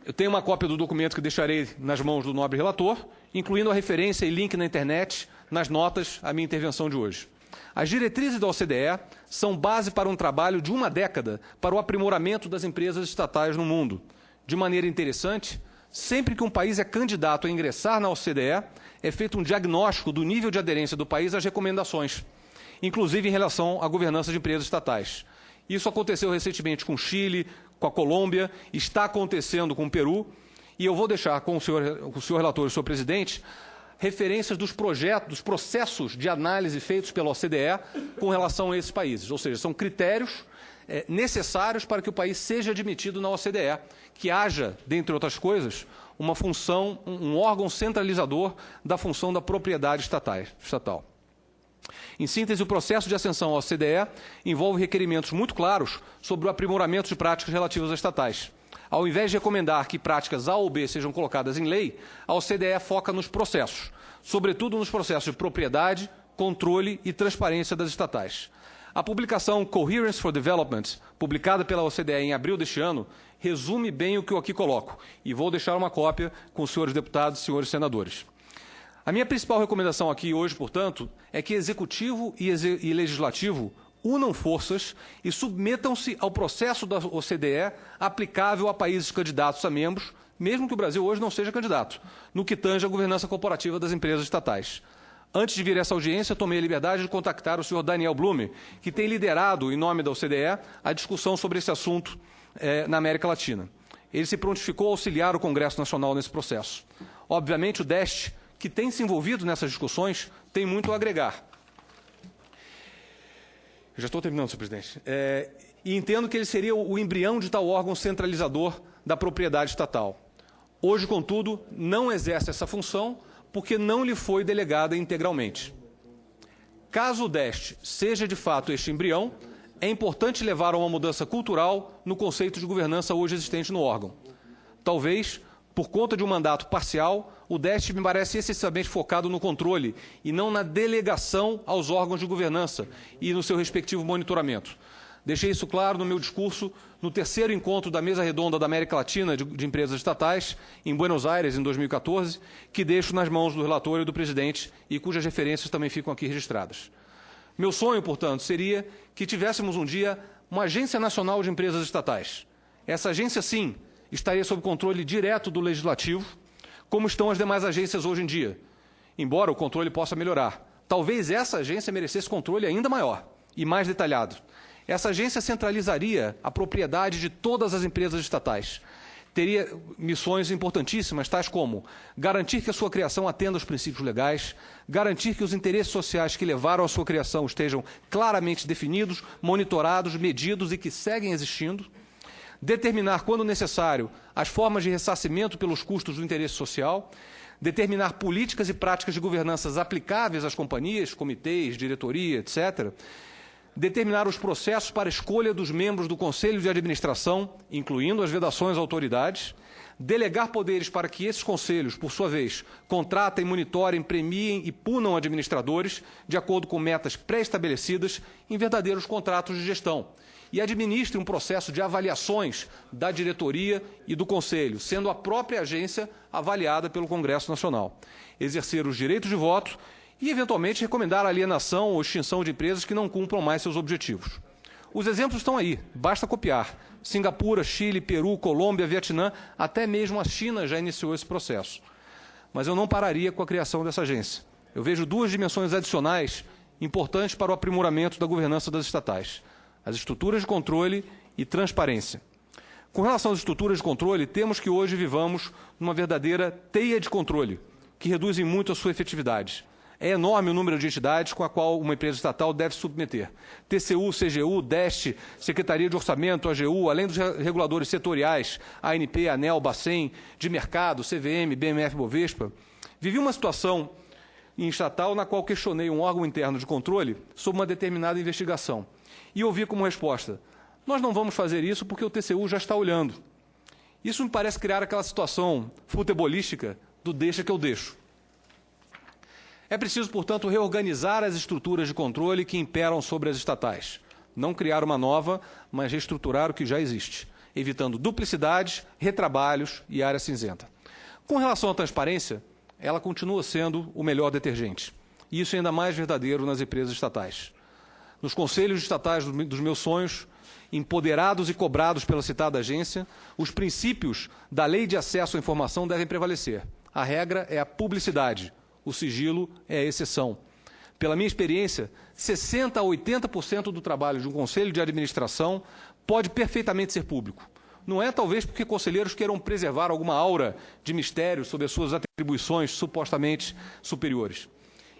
Eu tenho uma cópia do documento que deixarei nas mãos do nobre relator, incluindo a referência e link na internet, nas notas, à minha intervenção de hoje. As diretrizes da OCDE são base para um trabalho de uma década para o aprimoramento das empresas estatais no mundo. De maneira interessante, sempre que um país é candidato a ingressar na OCDE, é feito um diagnóstico do nível de aderência do país às recomendações, inclusive em relação à governança de empresas estatais. Isso aconteceu recentemente com o Chile, com a Colômbia, está acontecendo com o Peru, e eu vou deixar com o senhor relator e o senhor presidente referências dos projetos, dos processos de análise feitos pela OCDE com relação a esses países. Ou seja, são critérios necessários para que o país seja admitido na OCDE, que haja, dentre outras coisas, uma função, um órgão centralizador da função da propriedade estatal. Em síntese, o processo de ascensão à OCDE envolve requerimentos muito claros sobre o aprimoramento de práticas relativas a estatais. Ao invés de recomendar que práticas A ou B sejam colocadas em lei, a OCDE foca nos processos, sobretudo nos processos de propriedade, controle e transparência das estatais. A publicação Coherence for Development, publicada pela OCDE em abril deste ano, resume bem o que eu aqui coloco, e vou deixar uma cópia com os senhores deputados e senhores senadores. A minha principal recomendação aqui hoje, portanto, é que Executivo e Legislativo unam forças e submetam-se ao processo da OCDE aplicável a países candidatos a membros, mesmo que o Brasil hoje não seja candidato, no que tange a governança corporativa das empresas estatais. Antes de vir a essa audiência, tomei a liberdade de contactar o senhor Daniel Blume, que tem liderado, em nome da OCDE, a discussão sobre esse assunto na América Latina. Ele se prontificou a auxiliar o Congresso Nacional nesse processo. Obviamente, o DEST, que tem se envolvido nessas discussões, tem muito a agregar. Eu já estou terminando, senhor presidente. E entendo que ele seria o embrião de tal órgão centralizador da propriedade estatal. Hoje, contudo, não exerce essa função porque não lhe foi delegada integralmente. Caso o DEST seja de fato este embrião, é importante levar a uma mudança cultural no conceito de governança hoje existente no órgão. Talvez, por conta de um mandato parcial o déficit me parece excessivamente focado no controle e não na delegação aos órgãos de governança e no seu respectivo monitoramento. Deixei isso claro no meu discurso no terceiro encontro da Mesa Redonda da América Latina de Empresas Estatais, em Buenos Aires, em 2014, que deixo nas mãos do relator e do presidente e cujas referências também ficam aqui registradas. Meu sonho, portanto, seria que tivéssemos um dia uma Agência Nacional de Empresas Estatais. Essa agência, sim, estaria sob controle direto do Legislativo, como estão as demais agências hoje em dia, embora o controle possa melhorar. Talvez essa agência merecesse controle ainda maior e mais detalhado. Essa agência centralizaria a propriedade de todas as empresas estatais. Teria missões importantíssimas, tais como garantir que a sua criação atenda aos princípios legais, garantir que os interesses sociais que levaram à sua criação estejam claramente definidos, monitorados, medidos e que seguem existindo, determinar, quando necessário, as formas de ressarcimento pelos custos do interesse social, determinar políticas e práticas de governança aplicáveis às companhias, comitês, diretoria, etc., determinar os processos para a escolha dos membros do Conselho de Administração, incluindo as vedações a autoridades, delegar poderes para que esses conselhos, por sua vez, contratem, monitorem, premiem e punam administradores, de acordo com metas pré-estabelecidas, em verdadeiros contratos de gestão, e administre um processo de avaliações da diretoria e do Conselho, sendo a própria agência avaliada pelo Congresso Nacional. Exercer os direitos de voto e, eventualmente, recomendar a alienação ou extinção de empresas que não cumpram mais seus objetivos. Os exemplos estão aí, basta copiar. Singapura, Chile, Peru, Colômbia, Vietnã, até mesmo a China já iniciou esse processo. Mas eu não pararia com a criação dessa agência. Eu vejo duas dimensões adicionais importantes para o aprimoramento da governança das estatais: as estruturas de controle e transparência. Com relação às estruturas de controle, temos que hoje vivamos numa verdadeira teia de controle, que reduzem muito a sua efetividade. É enorme o número de entidades com a qual uma empresa estatal deve se submeter. TCU, CGU, DEST, Secretaria de Orçamento, AGU, além dos reguladores setoriais, ANP, ANEEL, Bacen, de mercado, CVM, BMF, Bovespa. Vivi uma situação em estatal na qual questionei um órgão interno de controle sobre uma determinada investigação. E ouvi como resposta: nós não vamos fazer isso porque o TCU já está olhando. Isso me parece criar aquela situação futebolística do deixa que eu deixo. É preciso, portanto, reorganizar as estruturas de controle que imperam sobre as estatais. Não criar uma nova, mas reestruturar o que já existe, evitando duplicidades, retrabalhos e área cinzenta. Com relação à transparência, ela continua sendo o melhor detergente. E isso é ainda mais verdadeiro nas empresas estatais. Nos conselhos estatais dos meus sonhos, empoderados e cobrados pela citada agência, os princípios da Lei de Acesso à Informação devem prevalecer. A regra é a publicidade. O sigilo é a exceção. Pela minha experiência, 60% a 80% do trabalho de um conselho de administração pode perfeitamente ser público. Não é talvez porque conselheiros queiram preservar alguma aura de mistério sobre as suas atribuições supostamente superiores.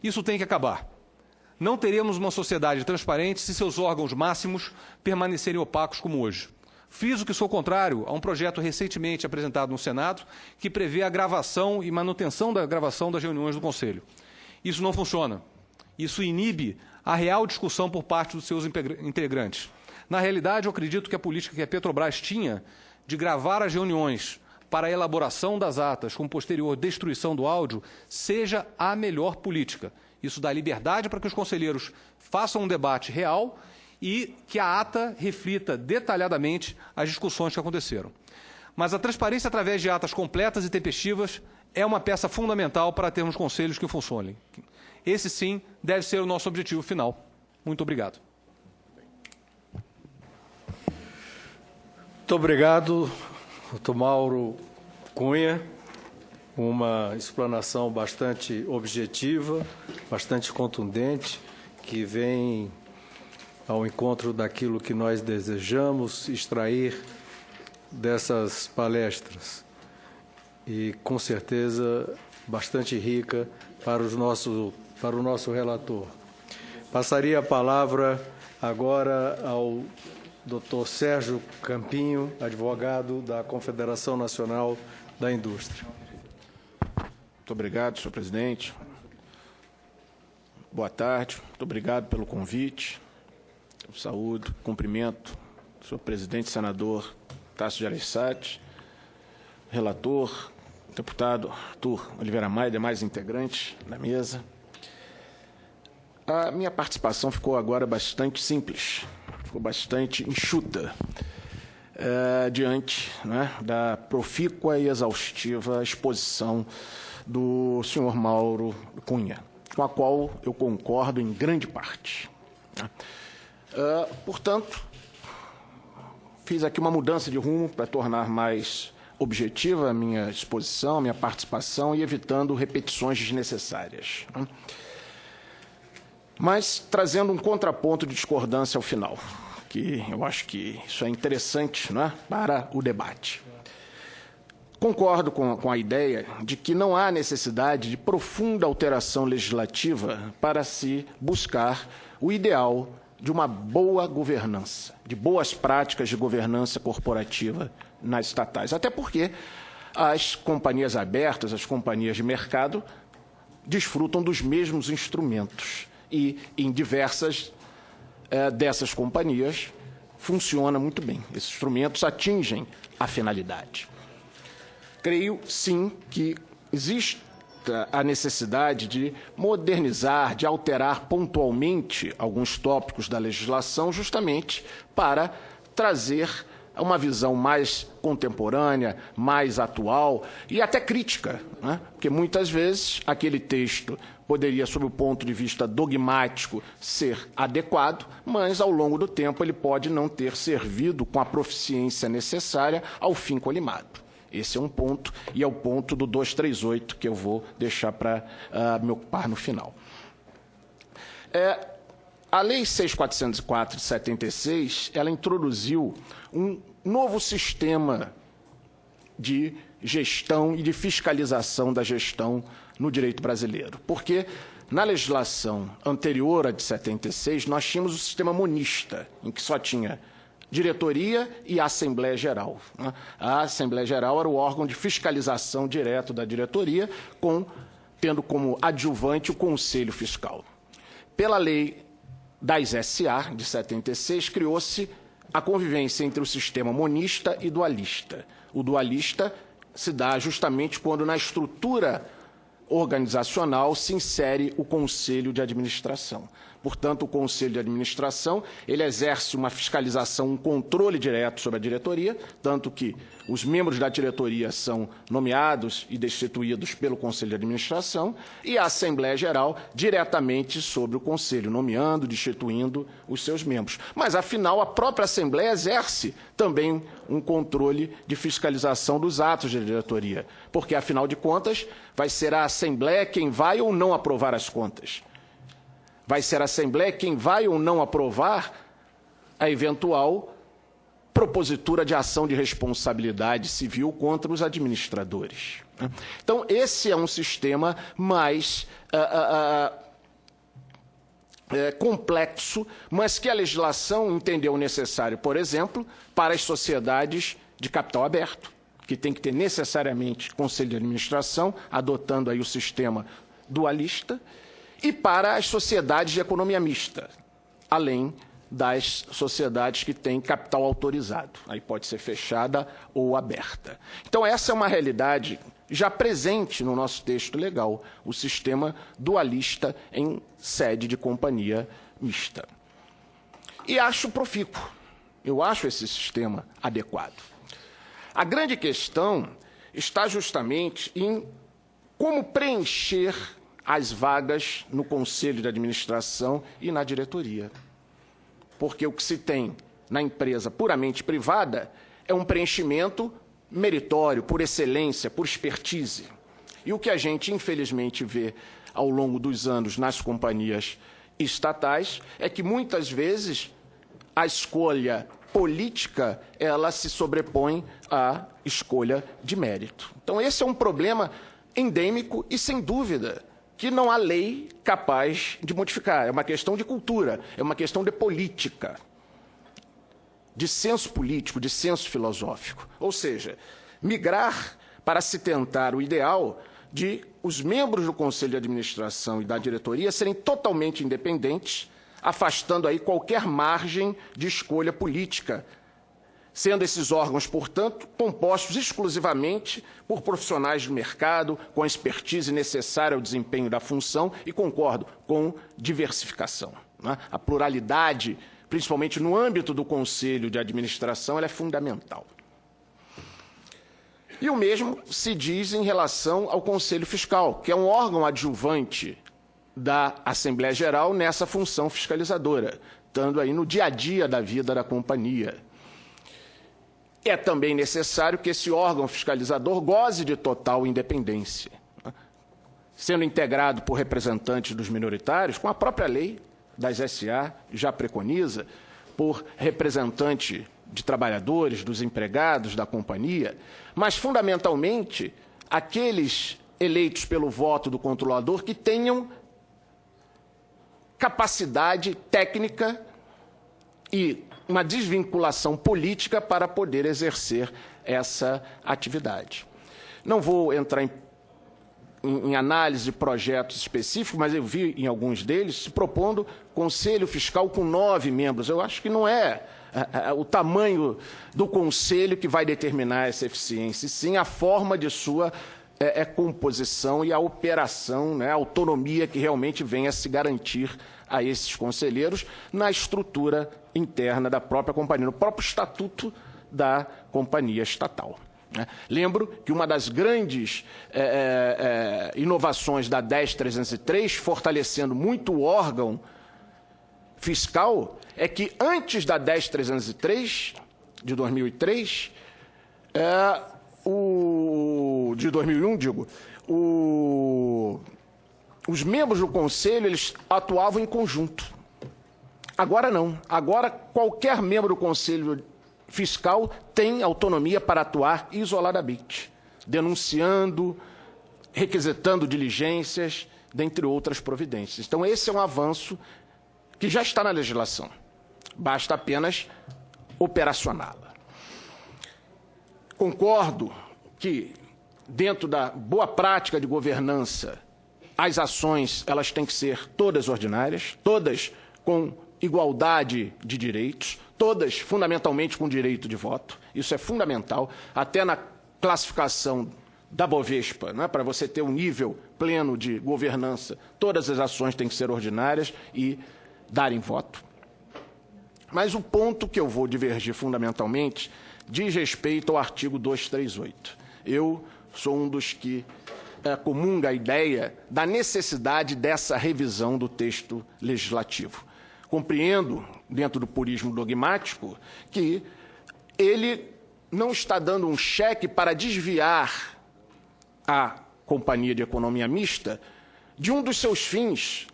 Isso tem que acabar. Não teremos uma sociedade transparente se seus órgãos máximos permanecerem opacos como hoje. Fiz o que sou contrário a um projeto recentemente apresentado no Senado que prevê a gravação e manutenção da gravação das reuniões do Conselho. Isso não funciona. Isso inibe a real discussão por parte dos seus integrantes. Na realidade, eu acredito que a política que a Petrobras tinha de gravar as reuniões para a elaboração das atas com posterior destruição do áudio seja a melhor política. Isso dá liberdade para que os conselheiros façam um debate real e que a ata reflita detalhadamente as discussões que aconteceram. Mas a transparência através de atas completas e tempestivas é uma peça fundamental para termos conselhos que funcionem. Esse, sim, deve ser o nosso objetivo final. Muito obrigado. Muito obrigado, doutor Mauro Cunha. Uma explanação bastante objetiva, bastante contundente, que vem ao encontro daquilo que nós desejamos extrair dessas palestras. E, com certeza, bastante rica para o nosso relator. Passaria a palavra agora ao Dr. Sérgio Campinho, advogado da Confederação Nacional da Indústria. Muito obrigado, senhor presidente. Boa tarde. Muito obrigado pelo convite. Saúdo, cumprimento o senhor presidente, senador Tasso Gereissati, relator, deputado Arthur Oliveira Maia e demais integrantes da mesa. A minha participação ficou agora bastante simples, ficou bastante enxuta, diante, né, da profícua e exaustiva exposição do senhor Mauro Cunha, com a qual eu concordo em grande parte. Portanto, fiz aqui uma mudança de rumo para tornar mais objetiva a minha exposição, a minha participação e evitando repetições desnecessárias. Mas trazendo um contraponto de discordância ao final, que eu acho que isso é interessante, não é, para o debate. Concordo com a ideia de que não há necessidade de profunda alteração legislativa para se buscar o ideal de uma boa governança, de boas práticas de governança corporativa nas estatais. Até porque as companhias abertas, as companhias de mercado, desfrutam dos mesmos instrumentos e, em diversas dessas companhias, funciona muito bem. Esses instrumentos atingem a finalidade. Creio, sim, que existe a necessidade de modernizar, de alterar pontualmente alguns tópicos da legislação, justamente para trazer uma visão mais contemporânea, mais atual e até crítica, né? Porque muitas vezes aquele texto poderia, sob o ponto de vista dogmático, ser adequado, mas ao longo do tempo ele pode não ter servido com a proficiência necessária ao fim colimado. Esse é um ponto, e é o ponto do 238 que eu vou deixar para me ocupar no final. A Lei 6.404 de 76, ela introduziu um novo sistema de gestão e de fiscalização da gestão no direito brasileiro. Porque na legislação anterior à de 76, nós tínhamos o sistema monista, em que só tinha diretoria e a Assembleia Geral. A Assembleia Geral era o órgão de fiscalização direto da diretoria, tendo como adjuvante o Conselho Fiscal. Pela lei das SA, de 76, criou-se a convivência entre o sistema monista e dualista. O dualista se dá justamente quando na estrutura organizacional se insere o Conselho de Administração. Portanto, o Conselho de Administração ele exerce uma fiscalização, um controle direto sobre a diretoria, tanto que os membros da diretoria são nomeados e destituídos pelo Conselho de Administração, e a Assembleia Geral diretamente sobre o Conselho, nomeando, destituindo os seus membros. Mas, afinal, a própria Assembleia exerce também um controle de fiscalização dos atos da diretoria, porque, afinal de contas, vai ser a Assembleia quem vai ou não aprovar as contas. Vai ser a Assembleia quem vai ou não aprovar a eventual propositura de ação de responsabilidade civil contra os administradores. Então, esse é um sistema mais complexo, mas que a legislação entendeu necessário, por exemplo, para as sociedades de capital aberto, que tem que ter necessariamente conselho de administração, adotando aí o sistema dualista, e para as sociedades de economia mista, além das sociedades que têm capital autorizado. Aí pode ser fechada ou aberta. Então, essa é uma realidade já presente no nosso texto legal, o sistema dualista em sede de companhia mista. E acho profícuo, eu acho esse sistema adequado. A grande questão está justamente em como preencher as vagas no Conselho de Administração e na diretoria. Porque o que se tem na empresa puramente privada é um preenchimento meritório, por excelência, por expertise. E o que a gente, infelizmente, vê ao longo dos anos nas companhias estatais é que, muitas vezes, a escolha política ela se sobrepõe à escolha de mérito. Então, esse é um problema endêmico e, sem dúvida, que não há lei capaz de modificar. É uma questão de cultura, é uma questão de política, de senso político, de senso filosófico. Ou seja, migrar para se tentar o ideal de os membros do Conselho de Administração e da diretoria serem totalmente independentes, afastando aí qualquer margem de escolha política, sendo esses órgãos, portanto, compostos exclusivamente por profissionais do mercado, com a expertise necessária ao desempenho da função, e concordo com diversificação. Né? A pluralidade, principalmente no âmbito do Conselho de Administração, ela é fundamental. E o mesmo se diz em relação ao Conselho Fiscal, que é um órgão adjuvante da Assembleia Geral nessa função fiscalizadora, estando aí no dia a dia da vida da companhia. É também necessário que esse órgão fiscalizador goze de total independência, né? Sendo integrado por representantes dos minoritários, com a própria lei das SA já preconiza, por representante de trabalhadores, dos empregados da companhia, mas, fundamentalmente, aqueles eleitos pelo voto do controlador que tenham capacidade técnica e uma desvinculação política para poder exercer essa atividade. Não vou entrar em análise de projetos específicos, mas eu vi em alguns deles se propondo Conselho Fiscal com 9 membros. Eu acho que não é o tamanho do Conselho que vai determinar essa eficiência, e sim a forma de sua composição e a operação, né, a autonomia que realmente venha a se garantir a esses conselheiros na estrutura interna da própria companhia, no próprio estatuto da companhia estatal. Lembro que uma das grandes inovações da 10.303, fortalecendo muito o órgão fiscal, é que antes da 10.303, de 2003, de 2001, digo, os membros do Conselho eles atuavam em conjunto. Agora não. Agora, qualquer membro do Conselho Fiscal tem autonomia para atuar isoladamente, denunciando, requisitando diligências, dentre outras providências. Então, esse é um avanço que já está na legislação. Basta apenas operacioná-la. Concordo que, dentro da boa prática de governança, as ações elas têm que ser todas ordinárias, todas com igualdade de direitos, todas fundamentalmente com direito de voto. Isso é fundamental, até na classificação da Bovespa, né, para você ter um nível pleno de governança, todas as ações têm que ser ordinárias e darem voto. Mas o ponto que eu vou divergir fundamentalmente diz respeito ao artigo 238. Eu sou um dos que comunga a ideia da necessidade dessa revisão do texto legislativo. Compreendo, dentro do purismo dogmático, que ele não está dando um cheque para desviar a Companhia de Economia Mista de um dos seus fins,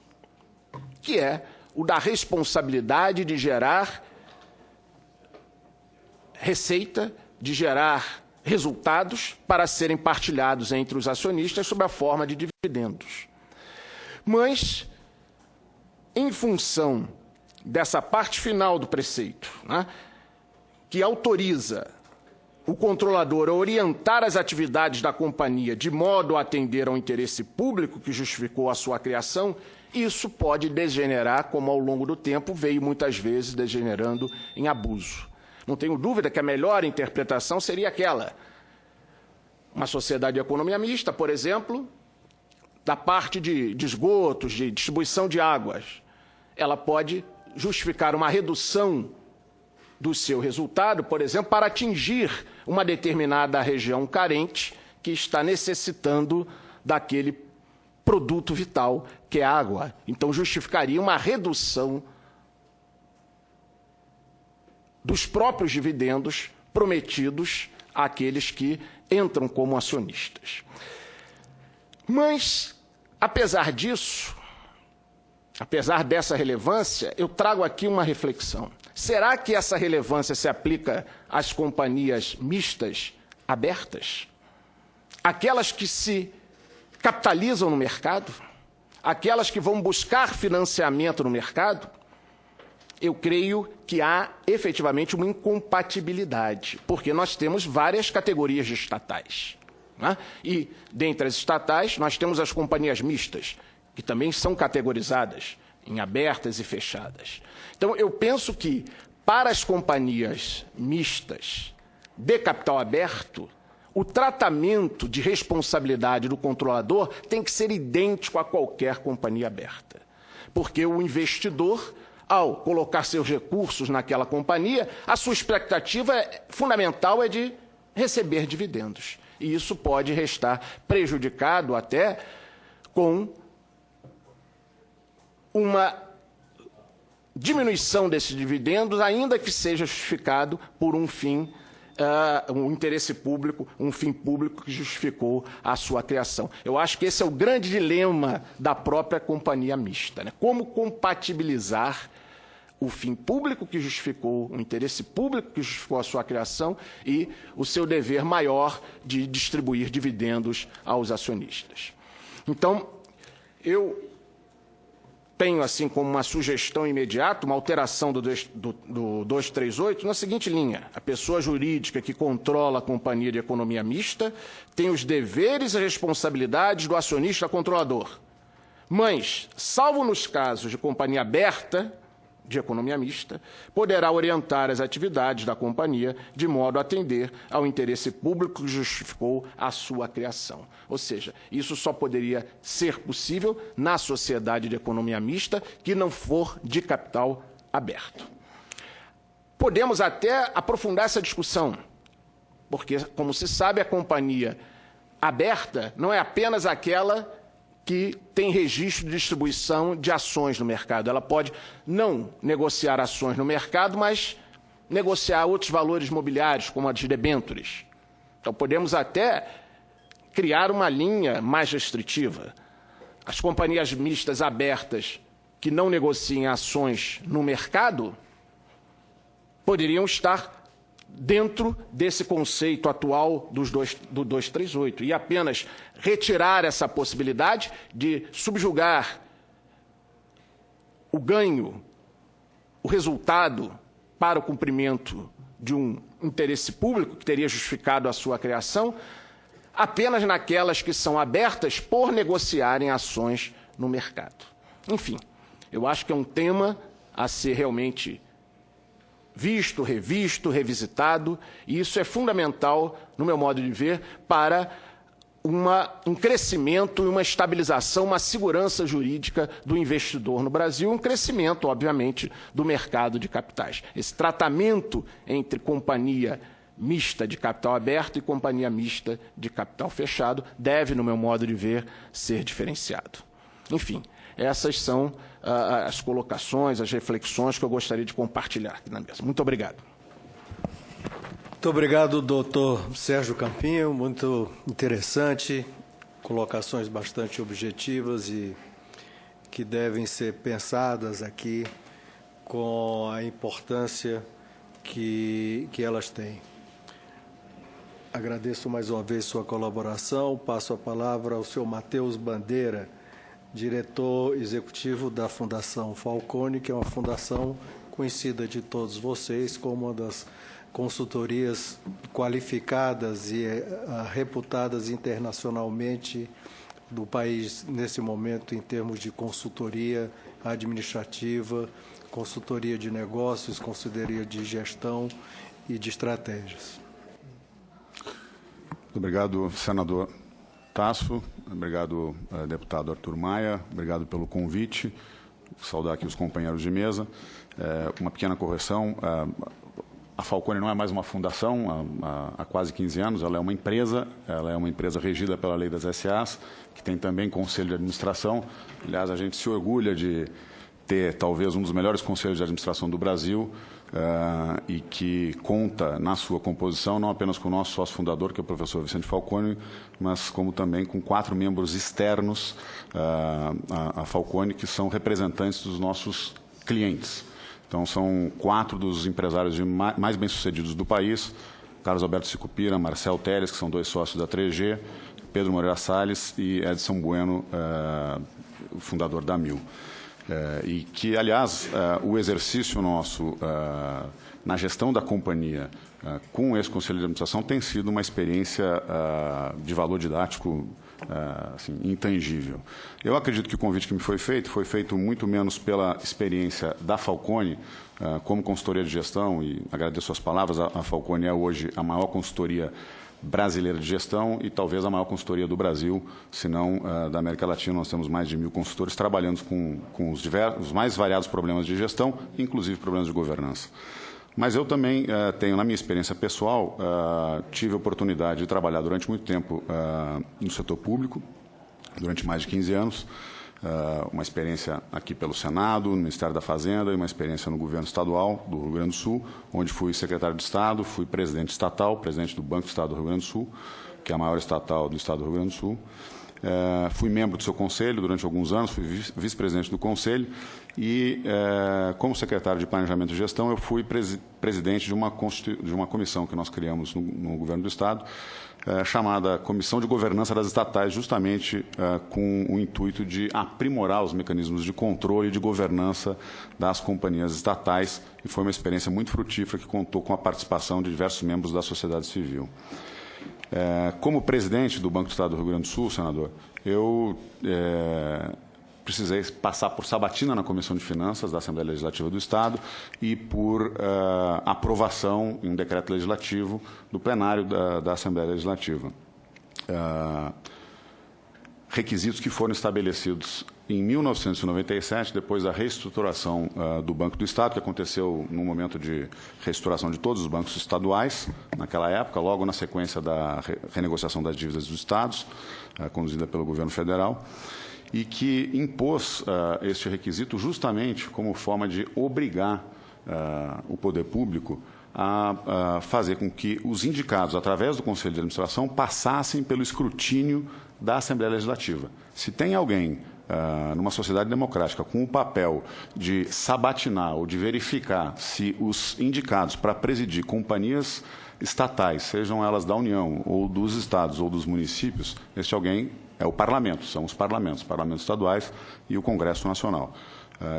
que é o da responsabilidade de gerar receita, de gerar resultados para serem partilhados entre os acionistas sob a forma de dividendos. Mas, em função dessa parte final do preceito, né, que autoriza o controlador a orientar as atividades da companhia de modo a atender ao interesse público que justificou a sua criação, isso pode degenerar, como ao longo do tempo veio muitas vezes degenerando em abuso. Não tenho dúvida que a melhor interpretação seria aquela. Uma sociedade de economia mista, por exemplo, da parte de esgotos, de distribuição de águas, ela pode justificar uma redução do seu resultado, por exemplo, para atingir uma determinada região carente que está necessitando daquele produto vital, que é a água. Então, justificaria uma redução dos próprios dividendos prometidos àqueles que entram como acionistas. Mas, apesar disso, apesar dessa relevância, eu trago aqui uma reflexão. Será que essa relevância se aplica às companhias mistas abertas? Aquelas que se capitalizam no mercado? Aquelas que vão buscar financiamento no mercado? Eu creio que há efetivamente uma incompatibilidade, porque nós temos várias categorias de estatais, né? E, dentre as estatais, nós temos as companhias mistas, que também são categorizadas em abertas e fechadas. Então, eu penso que, para as companhias mistas de capital aberto, o tratamento de responsabilidade do controlador tem que ser idêntico a qualquer companhia aberta. Porque o investidor, ao colocar seus recursos naquela companhia, a sua expectativa fundamental é de receber dividendos. E isso pode restar prejudicado até com uma diminuição desses dividendos, ainda que seja justificado por um fim, um interesse público, um fim público que justificou a sua criação. Eu acho que esse é o grande dilema da própria companhia mista, né? Como compatibilizar o fim público que justificou, o interesse público que justificou a sua criação e o seu dever maior de distribuir dividendos aos acionistas. Então, eu tenho, assim, como uma sugestão imediata, uma alteração do 238 na seguinte linha. A pessoa jurídica que controla a companhia de economia mista tem os deveres e responsabilidades do acionista controlador. Mas, salvo nos casos de companhia aberta, de economia mista, poderá orientar as atividades da companhia de modo a atender ao interesse público que justificou a sua criação. Ou seja, isso só poderia ser possível na sociedade de economia mista que não for de capital aberto. Podemos até aprofundar essa discussão, porque, como se sabe, a companhia aberta não é apenas aquela que tem registro de distribuição de ações no mercado. Ela pode não negociar ações no mercado, mas negociar outros valores mobiliários, como a de debêntures. Então, podemos até criar uma linha mais restritiva. As companhias mistas abertas que não negociem ações no mercado poderiam estar dentro desse conceito atual do 238 e apenas retirar essa possibilidade de subjugar o ganho, o resultado para o cumprimento de um interesse público que teria justificado a sua criação, apenas naquelas que são abertas por negociarem ações no mercado. Enfim, eu acho que é um tema a ser realmente visto, revisto, revisitado, e isso é fundamental, no meu modo de ver, para um crescimento e uma estabilização, uma segurança jurídica do investidor no Brasil, um crescimento, obviamente, do mercado de capitais. Esse tratamento entre companhia mista de capital aberto e companhia mista de capital fechado deve, no meu modo de ver, ser diferenciado. Enfim, essas são as colocações, as reflexões que eu gostaria de compartilhar aqui na mesa. Muito obrigado. Muito obrigado, doutor Sérgio Campinho. Muito interessante, colocações bastante objetivas e que devem ser pensadas aqui com a importância que elas têm. Agradeço mais uma vez sua colaboração. Passo a palavra ao senhor Matheus Bandeira, diretor executivo da Fundação Falconi, que é uma fundação conhecida de todos vocês como uma das consultorias qualificadas e reputadas internacionalmente do país nesse momento em termos de consultoria administrativa, consultoria de negócios, consultoria de gestão e de estratégias. Muito obrigado, senador Tasso. Obrigado, deputado Arthur Maia. Obrigado pelo convite. Vou saudar aqui os companheiros de mesa. Uma pequena correção. A Falconi não é mais uma fundação há quase 15 anos, ela é uma empresa regida pela lei das SAs, que tem também conselho de administração. Aliás, a gente se orgulha de ter talvez um dos melhores conselhos de administração do Brasil e que conta na sua composição não apenas com o nosso sócio fundador, que é o professor Vicente Falconi, mas como também com 4 membros externos à Falconi, que são representantes dos nossos clientes. Então, são 4 dos empresários mais bem-sucedidos do país: Carlos Alberto Sicupira, Marcel Teles, que são 2 sócios da 3G, Pedro Moreira Salles e Edson Bueno, o fundador da Mil. E que, aliás, o exercício nosso na gestão da companhia com esse Conselho de Administração tem sido uma experiência de valor didático assim, intangível. Eu acredito que o convite que me foi feito muito menos pela experiência da Falconi como consultoria de gestão, e agradeço as palavras, a Falconi é hoje a maior consultoria brasileira de gestão e talvez a maior consultoria do Brasil, se não da América Latina. Nós temos mais de 1000 consultores trabalhando com os mais variados problemas de gestão, inclusive problemas de governança. Mas eu também tenho, na minha experiência pessoal, tive a oportunidade de trabalhar durante muito tempo no setor público, durante mais de 15 anos, uma experiência aqui pelo Senado, no Ministério da Fazenda, e uma experiência no governo estadual do Rio Grande do Sul, onde fui secretário de Estado, fui presidente estatal, presidente do Banco do Estado do Rio Grande do Sul, que é a maior estatal do Estado do Rio Grande do Sul. Fui membro do seu conselho durante alguns anos, fui vice-presidente do conselho e, como secretário de Planejamento e Gestão, eu fui presidente de uma comissão que nós criamos no governo do Estado, chamada Comissão de Governança das Estatais, justamente com o intuito de aprimorar os mecanismos de controle e de governança das companhias estatais, e foi uma experiência muito frutífera que contou com a participação de diversos membros da sociedade civil. Como presidente do Banco do Estado do Rio Grande do Sul, senador, eu precisei passar por sabatina na Comissão de Finanças da Assembleia Legislativa do Estado e por aprovação em um decreto legislativo do plenário da Assembleia Legislativa. Requisitos que foram estabelecidos em 1997, depois da reestruturação do Banco do Estado, que aconteceu no momento de reestruturação de todos os bancos estaduais, naquela época, logo na sequência da renegociação das dívidas dos estados, conduzida pelo governo federal, e que impôs este requisito justamente como forma de obrigar o poder público a fazer com que os indicados, através do Conselho de Administração, passassem pelo escrutínio da Assembleia Legislativa. Se tem alguém numa sociedade democrática com o papel de sabatinar ou de verificar se os indicados para presidir companhias estatais, sejam elas da União, ou dos estados, ou dos municípios, este alguém é o Parlamento, são os parlamentos estaduais e o Congresso Nacional.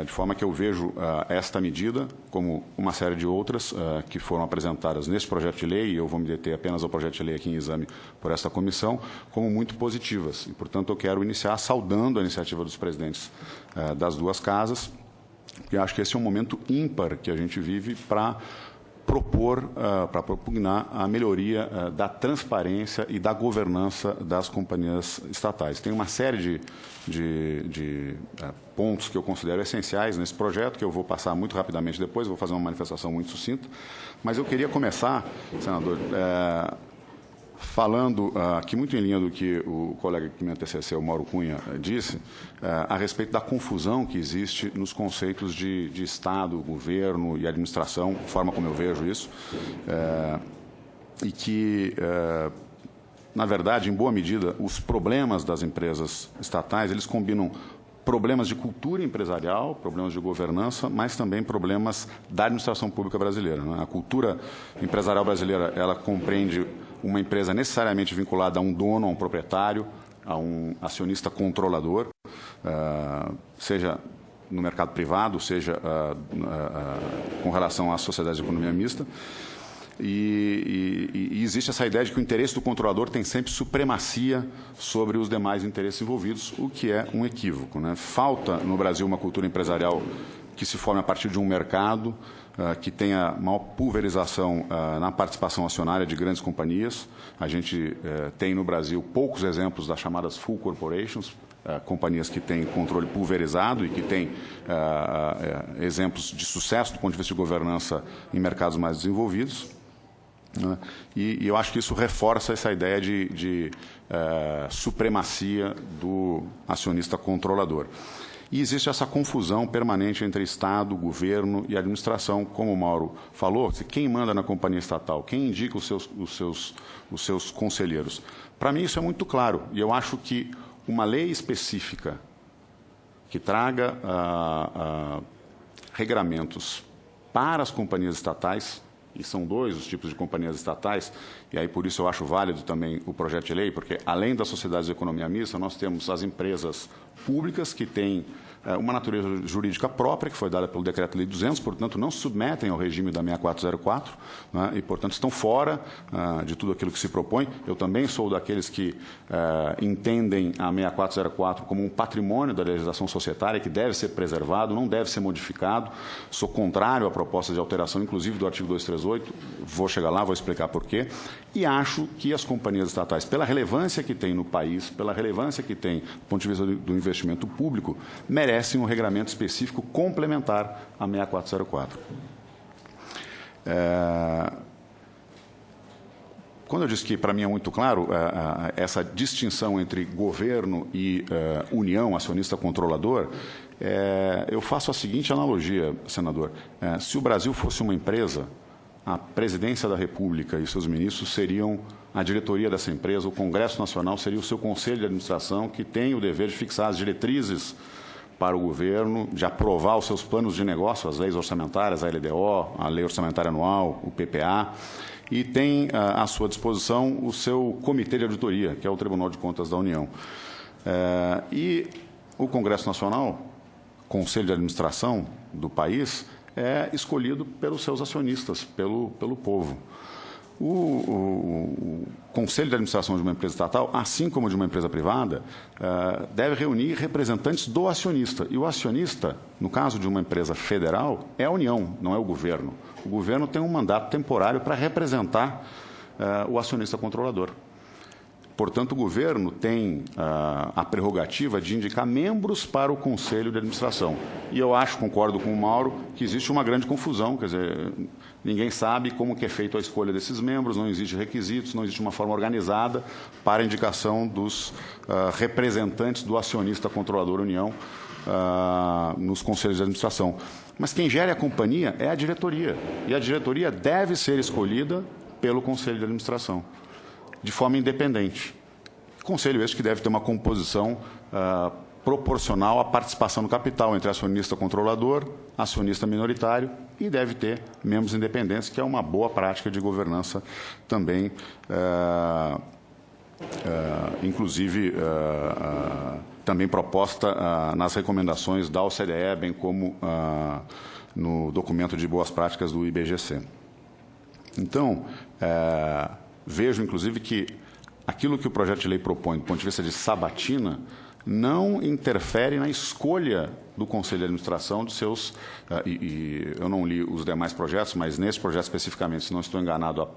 De forma que eu vejo esta medida, como uma série de outras que foram apresentadas neste projeto de lei, e eu vou me deter apenas ao projeto de lei aqui em exame por esta comissão, como muito positivas. E, portanto, eu quero iniciar saudando a iniciativa dos presidentes das duas casas, porque acho que esse é um momento ímpar que a gente vive para para propugnar a melhoria da transparência e da governança das companhias estatais. Tem uma série de pontos que eu considero essenciais nesse projeto, que eu vou passar muito rapidamente depois, vou fazer uma manifestação muito sucinta, mas eu queria começar, senador, falando aqui muito em linha do que o colega que me antecedeu, Mauro Cunha, disse, a respeito da confusão que existe nos conceitos de Estado, governo e administração, forma como eu vejo isso, e que, na verdade, em boa medida, os problemas das empresas estatais, eles combinam problemas de cultura empresarial, problemas de governança, mas também problemas da administração pública brasileira, né? A cultura empresarial brasileira, ela compreende uma empresa necessariamente vinculada a um dono, a um proprietário, a um acionista controlador, seja no mercado privado, seja com relação às sociedades de economia mista. E existe essa ideia de que o interesse do controlador tem sempre supremacia sobre os demais interesses envolvidos, o que é um equívoco, né? Falta no Brasil uma cultura empresarial que se forme a partir de um mercado, que tenha maior pulverização na participação acionária de grandes companhias. A gente tem no Brasil poucos exemplos das chamadas full corporations, companhias que têm controle pulverizado e que têm exemplos de sucesso do ponto de vista de governança em mercados mais desenvolvidos. E eu acho que isso reforça essa ideia de supremacia do acionista controlador. E existe essa confusão permanente entre Estado, governo e administração, como o Mauro falou, quem manda na companhia estatal, quem indica os seus conselheiros. Para mim isso é muito claro, e eu acho que uma lei específica que traga regramentos para as companhias estatais, e são dois os tipos de companhias estatais, e aí por isso eu acho válido também o projeto de lei, porque além das sociedades de economia mista, nós temos as empresas públicas que têm uma natureza jurídica própria, que foi dada pelo Decreto-Lei 200, portanto, não se submetem ao regime da 6404, né, e, portanto, estão fora de tudo aquilo que se propõe. Eu também sou daqueles que entendem a 6404 como um patrimônio da legislação societária que deve ser preservado, não deve ser modificado. Sou contrário à proposta de alteração, inclusive, do artigo 238, vou chegar lá, vou explicar por quê. E acho que as companhias estatais, pela relevância que tem no país, pela relevância que tem do ponto de vista do investimento público, merecem um regramento específico complementar à 6404. Quando eu disse que, para mim, é muito claro essa distinção entre governo e união, acionista controlador, eu faço a seguinte analogia, senador. Se o Brasil fosse uma empresa, a presidência da República e seus ministros seriam a diretoria dessa empresa, o Congresso Nacional seria o seu conselho de administração, que tem o dever de fixar as diretrizes para o governo, de aprovar os seus planos de negócio, as leis orçamentárias, a LDO, a Lei Orçamentária Anual, o PPA, e tem à sua disposição o seu comitê de auditoria, que é o Tribunal de Contas da União. E o Congresso Nacional, Conselho de Administração do país, é escolhido pelos seus acionistas, pelo povo. O Conselho de Administração de uma empresa estatal, assim como de uma empresa privada, deve reunir representantes do acionista. E o acionista, no caso de uma empresa federal, é a União, não é o governo. O governo tem um mandato temporário para representar o acionista controlador. Portanto, o governo tem a prerrogativa de indicar membros para o Conselho de Administração. E eu acho, concordo com o Mauro, que existe uma grande confusão, quer dizer, ninguém sabe como que é feita a escolha desses membros, não existe requisitos, não existe uma forma organizada para a indicação dos representantes do acionista controlador União nos Conselhos de Administração. Mas quem gera a companhia é a diretoria, e a diretoria deve ser escolhida pelo Conselho de Administração, de forma independente. Conselho esse que deve ter uma composição proporcional à participação no capital entre acionista controlador, acionista minoritário, e deve ter membros independentes, que é uma boa prática de governança também, inclusive também proposta nas recomendações da OCDE, bem como no documento de boas práticas do IBGC. Então, vejo, inclusive, que aquilo que o projeto de lei propõe, do ponto de vista de sabatina, não interfere na escolha do Conselho de Administração de seus... eu não li os demais projetos, mas nesse projeto especificamente, se não estou enganado,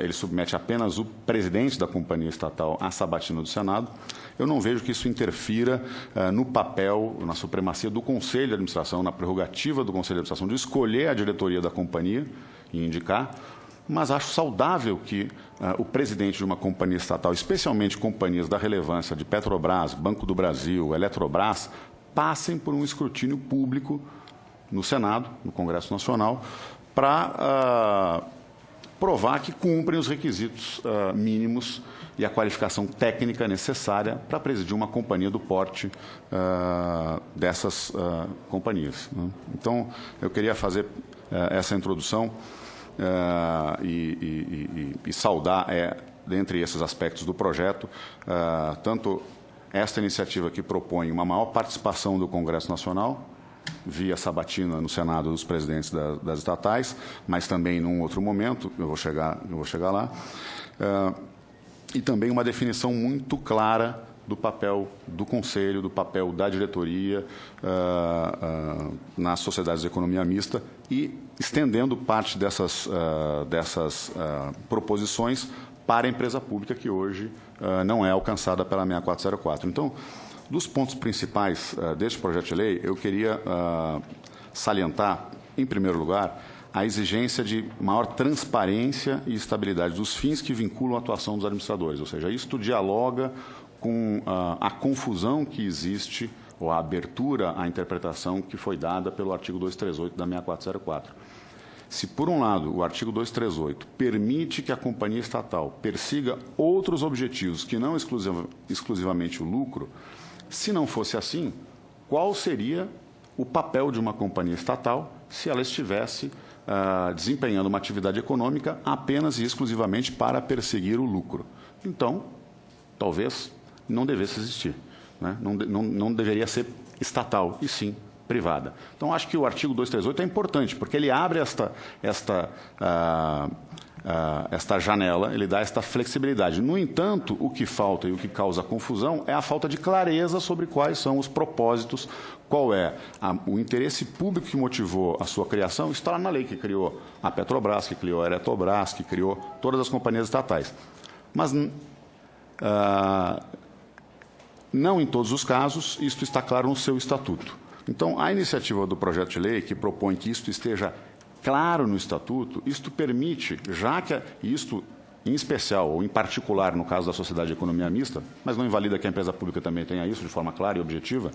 ele submete apenas o presidente da companhia estatal à sabatina do Senado. Eu não vejo que isso interfira no papel, na supremacia do Conselho de Administração, na prerrogativa do Conselho de Administração de escolher a diretoria da companhia e indicar, mas acho saudável que o presidente de uma companhia estatal, especialmente companhias da relevância de Petrobras, Banco do Brasil, Eletrobras, passem por um escrutínio público no Senado, no Congresso Nacional, para provar que cumprem os requisitos mínimos e a qualificação técnica necessária para presidir uma companhia do porte dessas companhias, né? Então, eu queria fazer essa introdução e saudar, dentre esses aspectos do projeto, tanto esta iniciativa que propõe uma maior participação do Congresso Nacional, via sabatina no Senado dos presidentes das estatais, mas também num outro momento, eu vou chegar lá, e também uma definição muito clara do papel do Conselho, do papel da diretoria nas sociedades de economia mista e estendendo parte dessas proposições para a empresa pública que hoje não é alcançada pela 6404. Então, dos pontos principais deste projeto de lei, eu queria salientar, em primeiro lugar, a exigência de maior transparência e estabilidade dos fins que vinculam a atuação dos administradores, ou seja, isto dialoga com a confusão que existe, ou a abertura à interpretação que foi dada pelo artigo 238 da 6404. Se, por um lado, o artigo 238 permite que a companhia estatal persiga outros objetivos que não exclusivamente o lucro, se não fosse assim, qual seria o papel de uma companhia estatal se ela estivesse desempenhando uma atividade econômica apenas e exclusivamente para perseguir o lucro? Então, talvez não devesse existir. né? Não deveria ser estatal, e sim privada. Então, acho que o artigo 238 é importante, porque ele abre esta janela, ele dá esta flexibilidade. No entanto, o que falta e o que causa confusão é a falta de clareza sobre quais são os propósitos, qual é o interesse público que motivou a sua criação. Isso está lá na lei que criou a Petrobras, que criou a Eletrobras, que criou todas as companhias estatais. Mas não em todos os casos isto está claro no seu estatuto. Então, a iniciativa do projeto de lei que propõe que isto esteja claro no estatuto, isto permite, já que isto, em especial ou em particular no caso da sociedade de economia mista, mas não invalida que a empresa pública também tenha isso de forma clara e objetiva,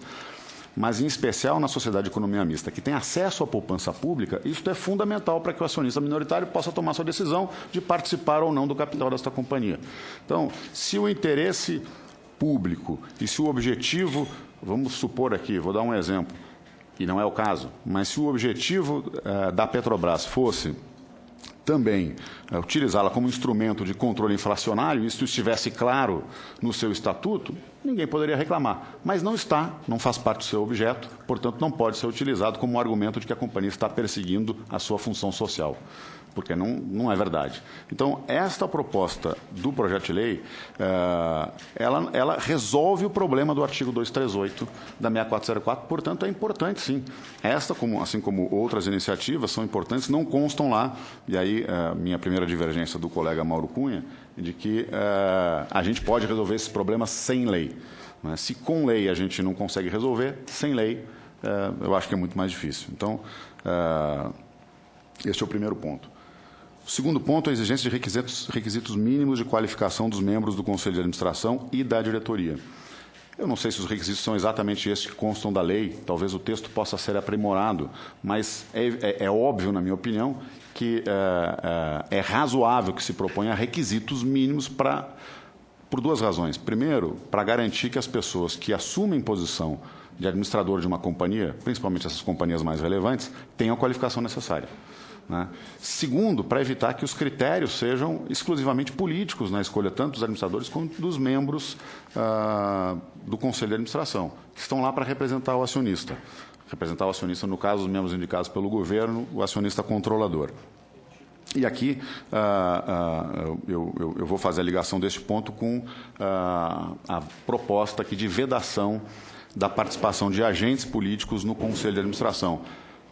mas em especial na sociedade de economia mista, que tem acesso à poupança pública, isto é fundamental para que o acionista minoritário possa tomar sua decisão de participar ou não do capital desta companhia. Então, se o interesse público e se o objetivo, vamos supor aqui, vou dar um exemplo, e não é o caso, mas se o objetivo da Petrobras fosse também utilizá-la como instrumento de controle inflacionário, e isso estivesse claro no seu estatuto, ninguém poderia reclamar. Mas não está, não faz parte do seu objeto, portanto, não pode ser utilizado como argumento de que a companhia está perseguindo a sua função social, porque não é verdade. Então, esta proposta do projeto de lei, ela resolve o problema do artigo 238 da 6404, portanto, é importante, sim. Esta, assim como outras iniciativas, são importantes, não constam lá, e aí minha primeira divergência do colega Mauro Cunha, de que a gente pode resolver esses problemas sem lei. Né? Se com lei a gente não consegue resolver, sem lei, eu acho que é muito mais difícil. Então, este é o primeiro ponto. O segundo ponto é a exigência de requisitos mínimos de qualificação dos membros do Conselho de Administração e da diretoria. Eu não sei se os requisitos são exatamente esses que constam da lei, talvez o texto possa ser aprimorado, mas é óbvio, na minha opinião, que é razoável que se proponha requisitos mínimos por duas razões. Primeiro, para garantir que as pessoas que assumem posição de administrador de uma companhia, principalmente essas companhias mais relevantes, tenham a qualificação necessária. Né? Segundo, para evitar que os critérios sejam exclusivamente políticos na escolha tanto dos administradores quanto dos membros do Conselho de Administração, que estão lá para representar o acionista. Representar o acionista, no caso, os membros indicados pelo governo, o acionista controlador. E aqui eu vou fazer a ligação deste ponto com a proposta aqui de vedação da participação de agentes políticos no Conselho de Administração,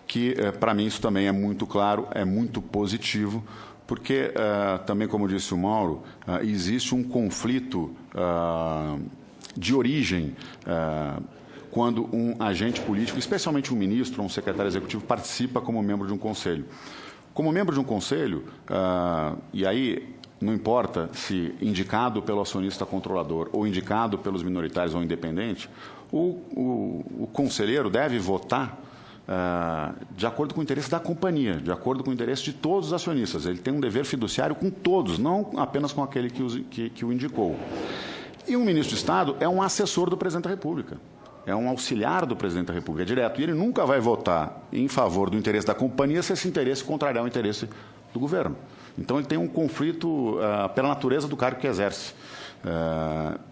que, para mim, isso também é muito claro, é muito positivo, porque, também, como disse o Mauro, existe um conflito de origem quando um agente político, especialmente um ministro ou um secretário executivo, participa como membro de um conselho. Como membro de um conselho, e aí não importa se indicado pelo acionista controlador ou indicado pelos minoritários ou independente, o conselheiro deve votar de acordo com o interesse da companhia, de acordo com o interesse de todos os acionistas. Ele tem um dever fiduciário com todos, não apenas com aquele que o indicou. E um ministro de Estado é um assessor do presidente da República, é um auxiliar do presidente da República, é direto. E ele nunca vai votar em favor do interesse da companhia se esse interesse contrariar o interesse do governo. Então, ele tem um conflito pela natureza do cargo que exerce.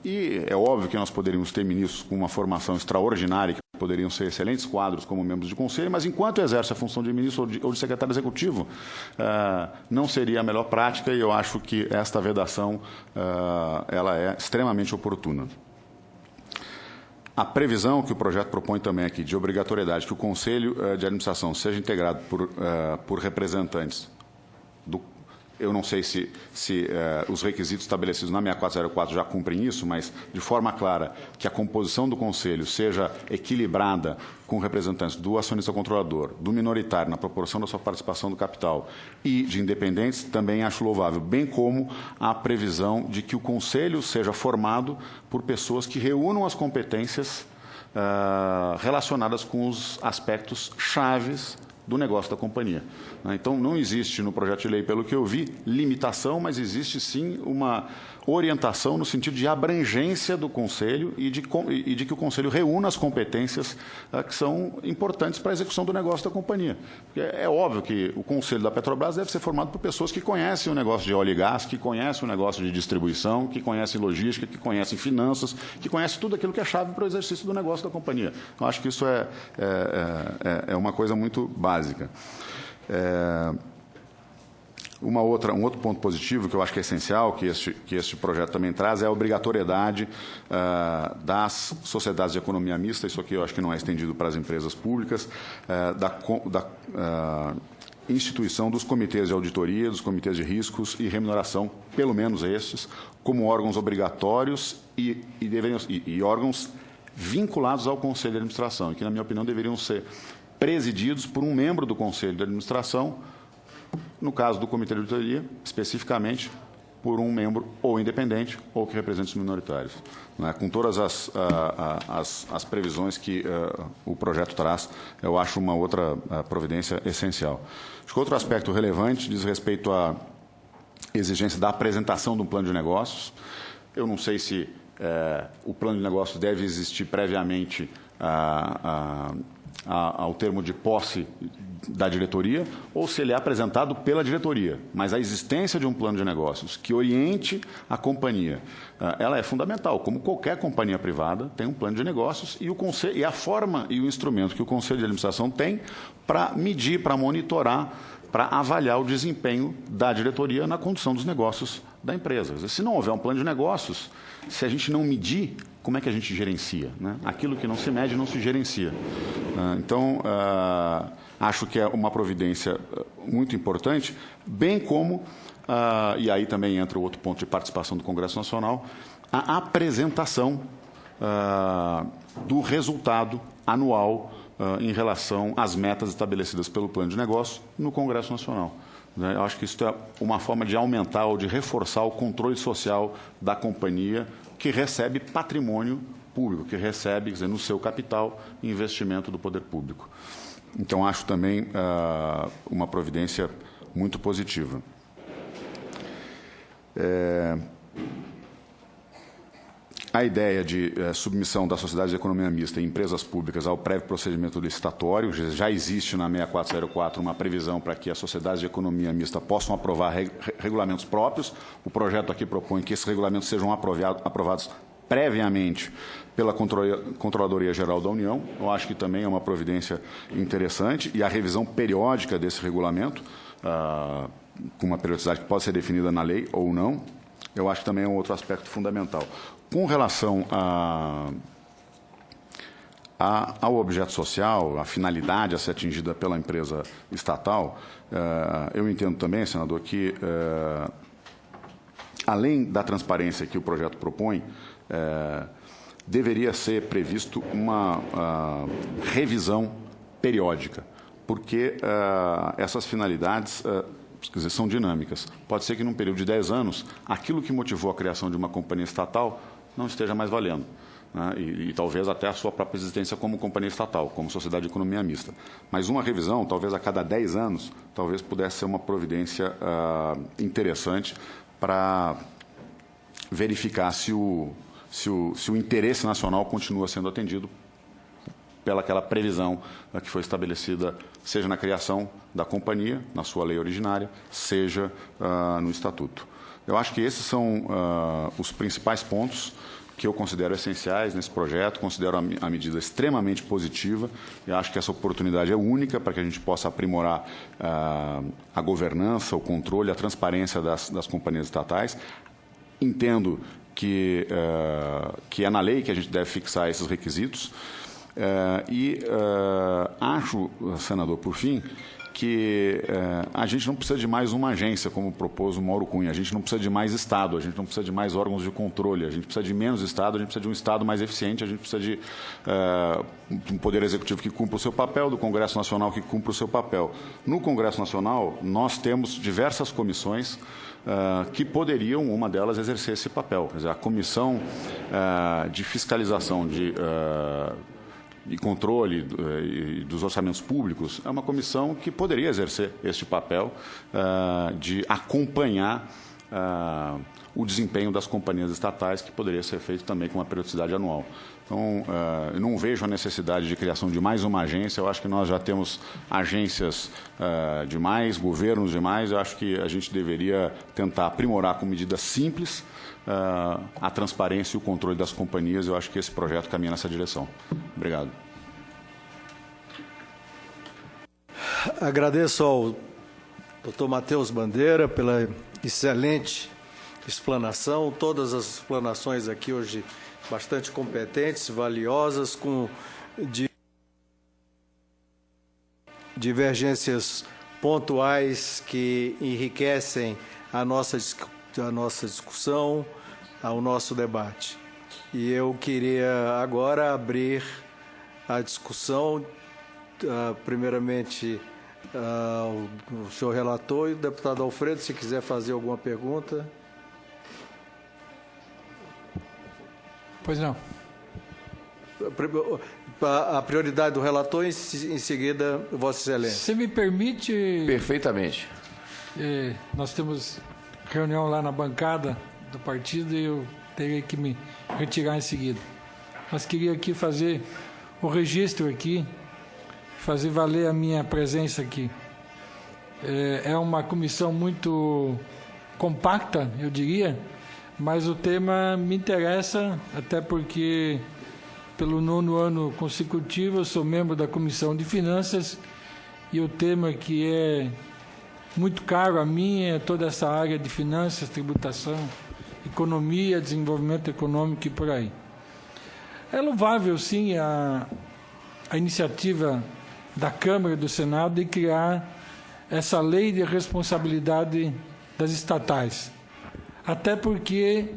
E é óbvio que nós poderíamos ter ministros com uma formação extraordinária, que poderiam ser excelentes quadros como membros de conselho, mas enquanto exerce a função de ministro ou de secretário executivo, não seria a melhor prática, e eu acho que esta vedação ela é extremamente oportuna. A previsão que o projeto propõe também aqui de obrigatoriedade que o Conselho de Administração seja integrado por representantes do. Eu não sei se os requisitos estabelecidos na 6404 já cumprem isso, mas, de forma clara, que a composição do Conselho seja equilibrada com representantes do acionista controlador, do minoritário, na proporção da sua participação do capital, e de independentes, também acho louvável, bem como a previsão de que o Conselho seja formado por pessoas que reúnam as competências relacionadas com os aspectos chaves do negócio da companhia. Então, não existe no projeto de lei, pelo que eu vi, limitação, mas existe sim uma orientação no sentido de abrangência do Conselho e de que o Conselho reúna as competências que são importantes para a execução do negócio da companhia. Porque é óbvio que o Conselho da Petrobras deve ser formado por pessoas que conhecem o negócio de óleo e gás, que conhecem o negócio de distribuição, que conhecem logística, que conhecem finanças, que conhecem tudo aquilo que é chave para o exercício do negócio da companhia. Eu acho que isso é uma coisa muito básica. Um outro ponto positivo que eu acho que é essencial, que este projeto também traz, é a obrigatoriedade das sociedades de economia mista, isso aqui eu acho que não é estendido para as empresas públicas, da instituição dos comitês de auditoria, dos comitês de riscos e remuneração, pelo menos estes, como órgãos obrigatórios e órgãos vinculados ao Conselho de Administração, e que, na minha opinião, deveriam ser presididos por um membro do Conselho de Administração, no caso do Comitê de Auditoria, especificamente por um membro ou independente ou que represente os minoritários. Com todas as previsões que o projeto traz, eu acho uma outra providência essencial. Acho que outro aspecto relevante diz respeito à exigência da apresentação de um plano de negócios. Eu não sei se o plano de negócios deve existir previamente ao termo de posse da diretoria, ou se ele é apresentado pela diretoria. Mas a existência de um plano de negócios que oriente a companhia, ela é fundamental. Como qualquer companhia privada, tem um plano de negócios e a forma e o instrumento que o Conselho de Administração tem para medir, para monitorar, para avaliar o desempenho da diretoria na condução dos negócios da empresa. Se não houver um plano de negócios, se a gente não medir, como é que a gente gerencia? Aquilo que não se mede não se gerencia. Então, acho que é uma providência muito importante, bem como, e aí também entra o outro ponto de participação do Congresso Nacional, a apresentação do resultado anual em relação às metas estabelecidas pelo plano de negócio no Congresso Nacional. Eu acho que isso é uma forma de aumentar ou de reforçar o controle social da companhia que recebe patrimônio público, que recebe, quer dizer, no seu capital, investimento do poder público. Então, acho também uma providência muito positiva. A ideia de submissão da sociedade de economia mista e empresas públicas ao prévio procedimento licitatório, já existe na 6404 uma previsão para que as sociedades de economia mista possam aprovar regulamentos próprios. O projeto aqui propõe que esses regulamentos sejam aprovados previamente pela Controladoria Geral da União. Eu acho que também é uma providência interessante, e a revisão periódica desse regulamento, com uma periodicidade que pode ser definida na lei ou não, eu acho que também é um outro aspecto fundamental. Com relação ao objeto social, a finalidade a ser atingida pela empresa estatal, eu entendo também, senador, que, além da transparência que o projeto propõe, deveria ser previsto uma revisão periódica, porque essas finalidades quer dizer, são dinâmicas. Pode ser que, num período de 10 anos, aquilo que motivou a criação de uma companhia estatal não esteja mais valendo, e talvez até a sua própria existência como companhia estatal, como sociedade de economia mista. Mas uma revisão, talvez a cada 10 anos, talvez pudesse ser uma providência interessante para verificar se o interesse nacional continua sendo atendido pelaquela previsão que foi estabelecida, seja na criação da companhia, na sua lei originária, seja no Estatuto. Eu acho que esses são os principais pontos que eu considero essenciais nesse projeto, considero a medida extremamente positiva, e acho que essa oportunidade é única para que a gente possa aprimorar a governança, o controle, a transparência das companhias estatais. Entendo que é na lei que a gente deve fixar esses requisitos, acho, senador, por fim, que a gente não precisa de mais uma agência, como propôs o Mauro Cunha. A gente não precisa de mais Estado, a gente não precisa de mais órgãos de controle, a gente precisa de menos Estado, a gente precisa de um Estado mais eficiente, a gente precisa de um Poder Executivo que cumpra o seu papel, do Congresso Nacional que cumpra o seu papel. No Congresso Nacional, nós temos diversas comissões que poderiam, uma delas, exercer esse papel. Quer dizer, a Comissão de Fiscalização de controle dos orçamentos públicos, é uma comissão que poderia exercer este papel de acompanhar o desempenho das companhias estatais, que poderia ser feito também com uma periodicidade anual. Então, eu não vejo a necessidade de criação de mais uma agência. Eu acho que nós já temos agências demais, governos demais. Eu acho que a gente deveria tentar aprimorar com medidas simples a transparência e o controle das companhias. Eu acho que esse projeto caminha nessa direção. Obrigado. Agradeço ao Dr. Matheus Bandeira pela excelente explanação. Todas as explanações aqui hoje bastante competentes, valiosas, com divergências pontuais que enriquecem a nossa discussão, ao nosso debate. E eu queria agora abrir a discussão, primeiramente, o senhor relator e o deputado Alfredo, se quiser fazer alguma pergunta. Pois não. A prioridade do relator, em seguida, Vossa Excelência. Se me permite... Perfeitamente. Nós temos reunião lá na bancada do partido e eu terei que me retirar em seguida. Mas queria aqui fazer o registro aqui, fazer valer a minha presença aqui. É uma comissão muito compacta, eu diria, mas o tema me interessa, até porque, pelo 9º ano consecutivo, eu sou membro da Comissão de Finanças e o tema que é muito caro a mim é toda essa área de finanças, tributação, economia, desenvolvimento econômico e por aí. É louvável, sim, a iniciativa da Câmara e do Senado de criar essa lei de responsabilidade das estatais. Até porque,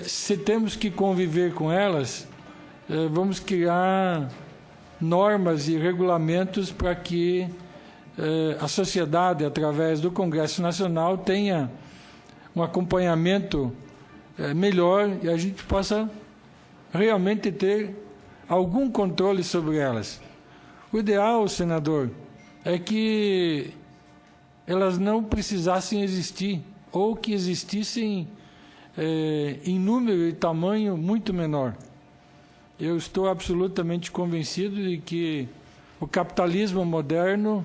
se temos que conviver com elas, vamos criar normas e regulamentos para que a sociedade, através do Congresso Nacional, tenha um acompanhamento melhor e a gente possa realmente ter algum controle sobre elas. O ideal, senador, é que elas não precisassem existir, ou que existissem em número e tamanho muito menor. Eu estou absolutamente convencido de que o capitalismo moderno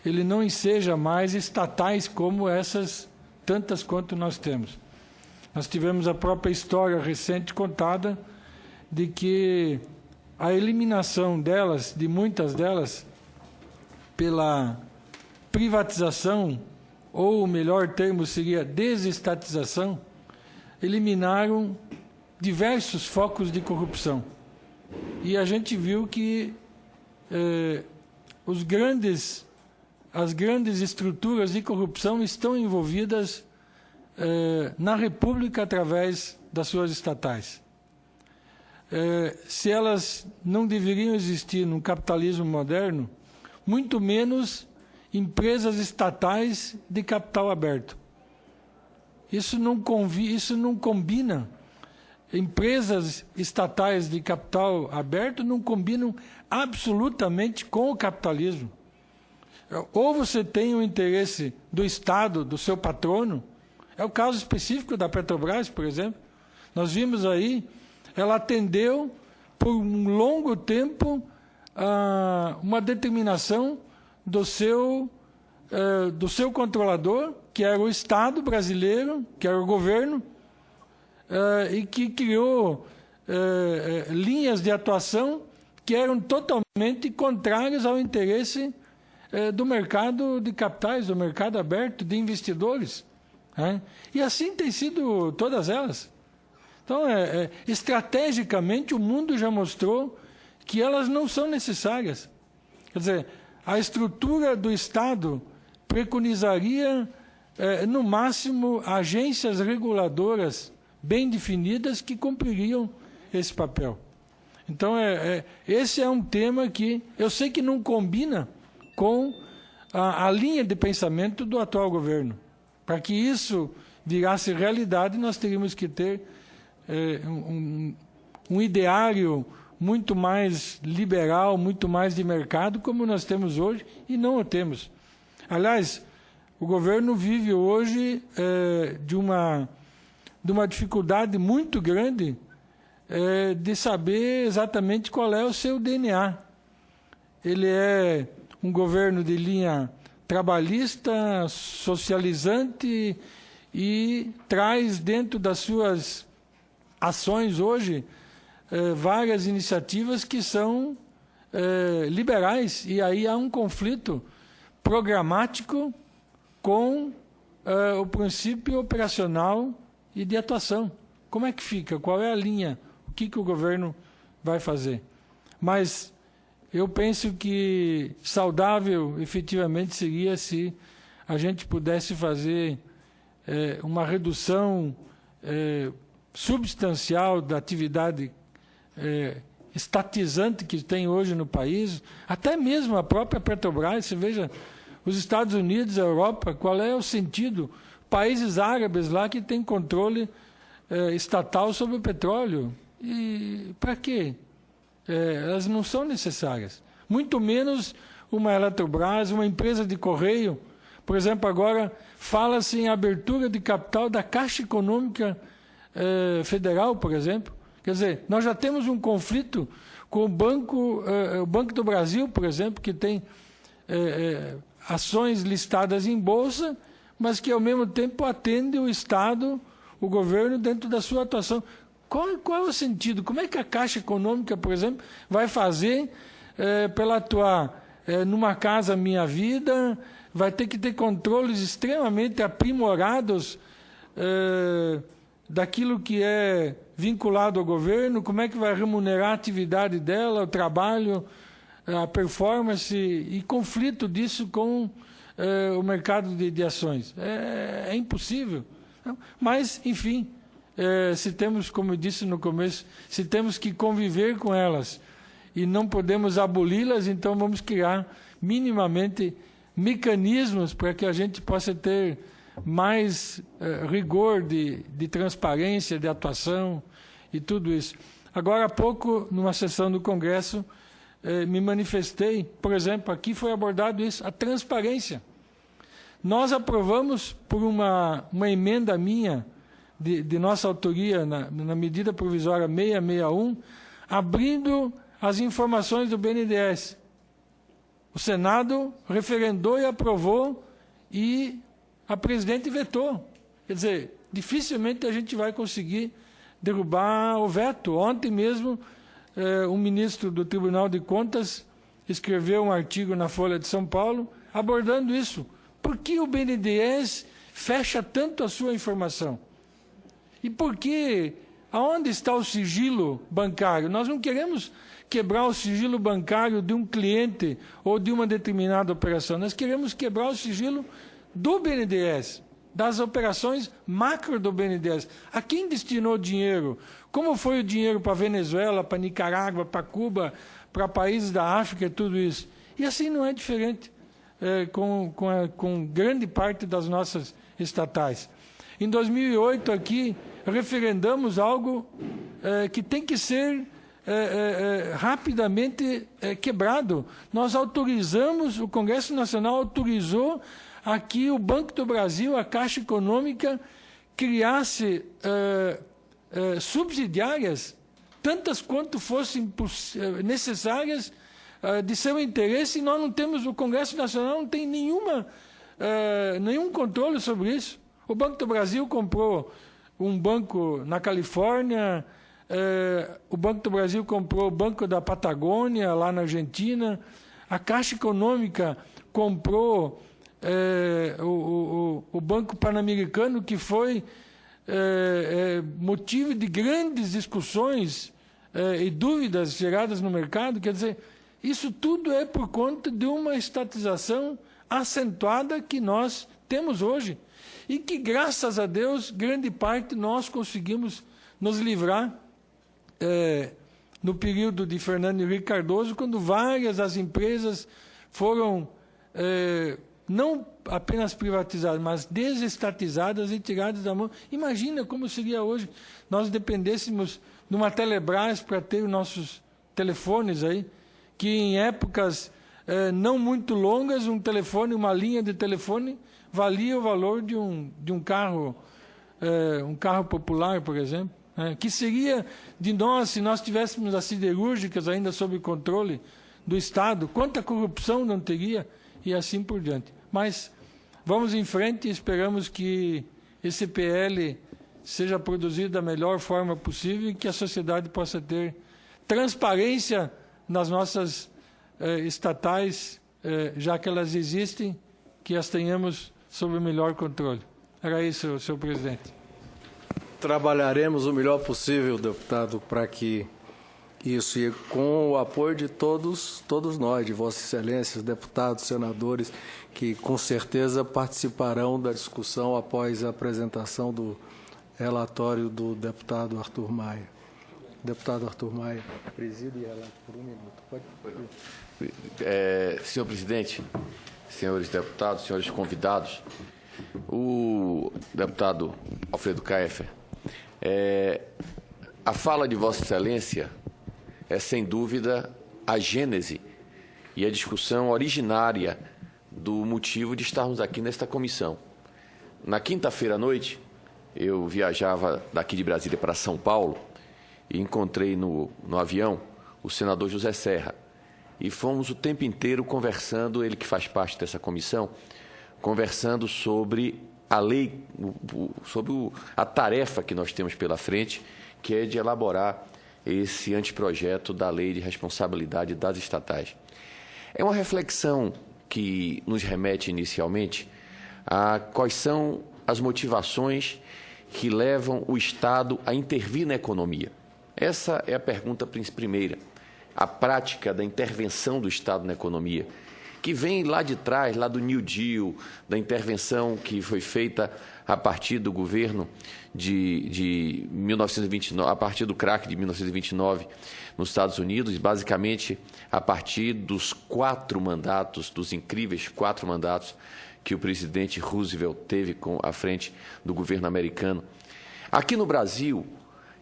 ele não enseja mais estatais como essas, tantas quanto nós temos. Nós tivemos a própria história recente contada de que a eliminação delas, de muitas delas, pela privatização, ou o melhor termo seria desestatização, eliminaram diversos focos de corrupção. E a gente viu que as grandes estruturas de corrupção estão envolvidas na República através das suas estatais. Se elas não deveriam existir no capitalismo moderno, muito menos empresas estatais de capital aberto. Isso não combina. Empresas estatais de capital aberto não combinam absolutamente com o capitalismo. Ou você tem o interesse do Estado, do seu patrono, é o caso específico da Petrobras, por exemplo. Nós vimos aí, ela atendeu por um longo tempo uma determinação do seu controlador, que era o Estado brasileiro, que era o governo, e que criou linhas de atuação que eram totalmente contrárias ao interesse do mercado de capitais, do mercado aberto, de investidores. E assim tem sido todas elas. Então, estrategicamente, o mundo já mostrou que elas não são necessárias. Quer dizer, a estrutura do Estado preconizaria, no máximo, agências reguladoras bem definidas que cumpririam esse papel. Então, esse é um tema que eu sei que não combina com a linha de pensamento do atual governo. Para que isso virasse realidade, nós teríamos que ter um ideário, muito mais liberal, muito mais de mercado, como nós temos hoje, e não o temos. Aliás, o governo vive hoje de uma dificuldade muito grande de saber exatamente qual é o seu DNA. Ele é um governo de linha trabalhista, socializante, e traz dentro das suas ações hoje várias iniciativas que são liberais, e aí há um conflito programático com o princípio operacional e de atuação. Como é que fica? Qual é a linha? O que o governo vai fazer? Mas eu penso que saudável, efetivamente, seria se a gente pudesse fazer uma redução substancial da atividade estatizante que tem hoje no país, até mesmo a própria Petrobras. Você veja, os Estados Unidos, a Europa, qual é o sentido? Países árabes lá que têm controle estatal sobre o petróleo. E para quê? Elas não são necessárias. Muito menos uma Eletrobras, uma empresa de correio. Por exemplo, agora fala-se em abertura de capital da Caixa Econômica Federal, por exemplo. Quer dizer, nós já temos um conflito com o Banco do Brasil, por exemplo, que tem ações listadas em bolsa, mas que, ao mesmo tempo, atende o Estado, o governo, dentro da sua atuação. Qual é o sentido? Como é que a Caixa Econômica, por exemplo, vai fazer para ela atuar numa Casa Minha Vida? Vai ter que ter controles extremamente aprimorados daquilo que é vinculado ao governo. Como é que vai remunerar a atividade dela, o trabalho, a performance, e conflito disso com o mercado de ações? É impossível. Mas, enfim, se temos, como eu disse no começo, se temos que conviver com elas e não podemos aboli-las, então vamos criar minimamente mecanismos para que a gente possa ter mais rigor de transparência, de atuação e tudo isso. Agora há pouco, numa sessão do Congresso, me manifestei, por exemplo, aqui foi abordado isso, a transparência. Nós aprovamos por uma emenda minha, de nossa autoria, na medida provisória 661, abrindo as informações do BNDES. O Senado referendou e aprovou, e a presidente vetou. Quer dizer, dificilmente a gente vai conseguir derrubar o veto. Ontem mesmo, um ministro do Tribunal de Contas escreveu um artigo na Folha de São Paulo abordando isso. Por que o BNDES fecha tanto a sua informação? E por que? Aonde está o sigilo bancário? Nós não queremos quebrar o sigilo bancário de um cliente ou de uma determinada operação. Nós queremos quebrar o sigilo do BNDES, das operações macro do BNDES. A quem destinou o dinheiro? Como foi o dinheiro para a Venezuela, para a Nicarágua, para Cuba, para países da África e tudo isso? E assim não é diferente com grande parte das nossas estatais. Em 2008, aqui, referendamos algo que tem que ser rapidamente quebrado. Nós autorizamos, o Congresso Nacional autorizou aqui o Banco do Brasil, a Caixa Econômica, criasse subsidiárias, tantas quanto fossem necessárias, de seu interesse, e nós não temos, o Congresso Nacional não tem nenhum controle sobre isso. O Banco do Brasil comprou um banco na Califórnia, o Banco do Brasil comprou o Banco da Patagônia, lá na Argentina, a Caixa Econômica comprou o Banco Pan-Americano, que foi motivo de grandes discussões e dúvidas geradas no mercado. Quer dizer, isso tudo é por conta de uma estatização acentuada que nós temos hoje. E que, graças a Deus, grande parte nós conseguimos nos livrar no período de Fernando Henrique Cardoso, quando várias das empresas foram não apenas privatizadas, mas desestatizadas e tiradas da mão. Imagina como seria hoje nós dependêssemos de uma Telebrás para ter os nossos telefones aí, que em épocas não muito longas, um telefone, uma linha de telefone, valia o valor de um carro popular, por exemplo. Que seria de nós, se nós tivéssemos as siderúrgicas ainda sob controle do Estado, quanta corrupção não teria, e assim por diante. Mas vamos em frente e esperamos que esse PL seja produzido da melhor forma possível e que a sociedade possa ter transparência nas nossas estatais, já que elas existem, que as tenhamos sob o melhor controle. Era isso, senhor presidente. Trabalharemos o melhor possível, deputado, para que isso, e com o apoio de todos nós, de Vossa Excelência, deputados, senadores, que com certeza participarão da discussão após a apresentação do relatório do deputado Arthur Maia. Deputado Arthur Maia, preside e relato por um minuto. Pode. Senhor presidente, senhores deputados, senhores convidados, o deputado Alfredo Kaeffer, a fala de Vossa Excelência é, sem dúvida, a gênese e a discussão originária do motivo de estarmos aqui nesta comissão. Na quinta-feira à noite, eu viajava daqui de Brasília para São Paulo e encontrei no avião o senador José Serra. E fomos o tempo inteiro conversando, ele que faz parte dessa comissão, conversando sobre a lei, sobre a tarefa que nós temos pela frente, que é de elaborar esse anteprojeto da Lei de Responsabilidade das Estatais. É uma reflexão que nos remete inicialmente a quais são as motivações que levam o Estado a intervir na economia. Essa é a pergunta primeira. A prática da intervenção do Estado na economia, que vem lá de trás, lá do New Deal, da intervenção que foi feita a partir do governo de 1929, a partir do crack de 1929 nos Estados Unidos, e basicamente a partir dos 4 mandatos, dos incríveis 4 mandatos que o presidente Roosevelt teve à frente do governo americano. Aqui no Brasil,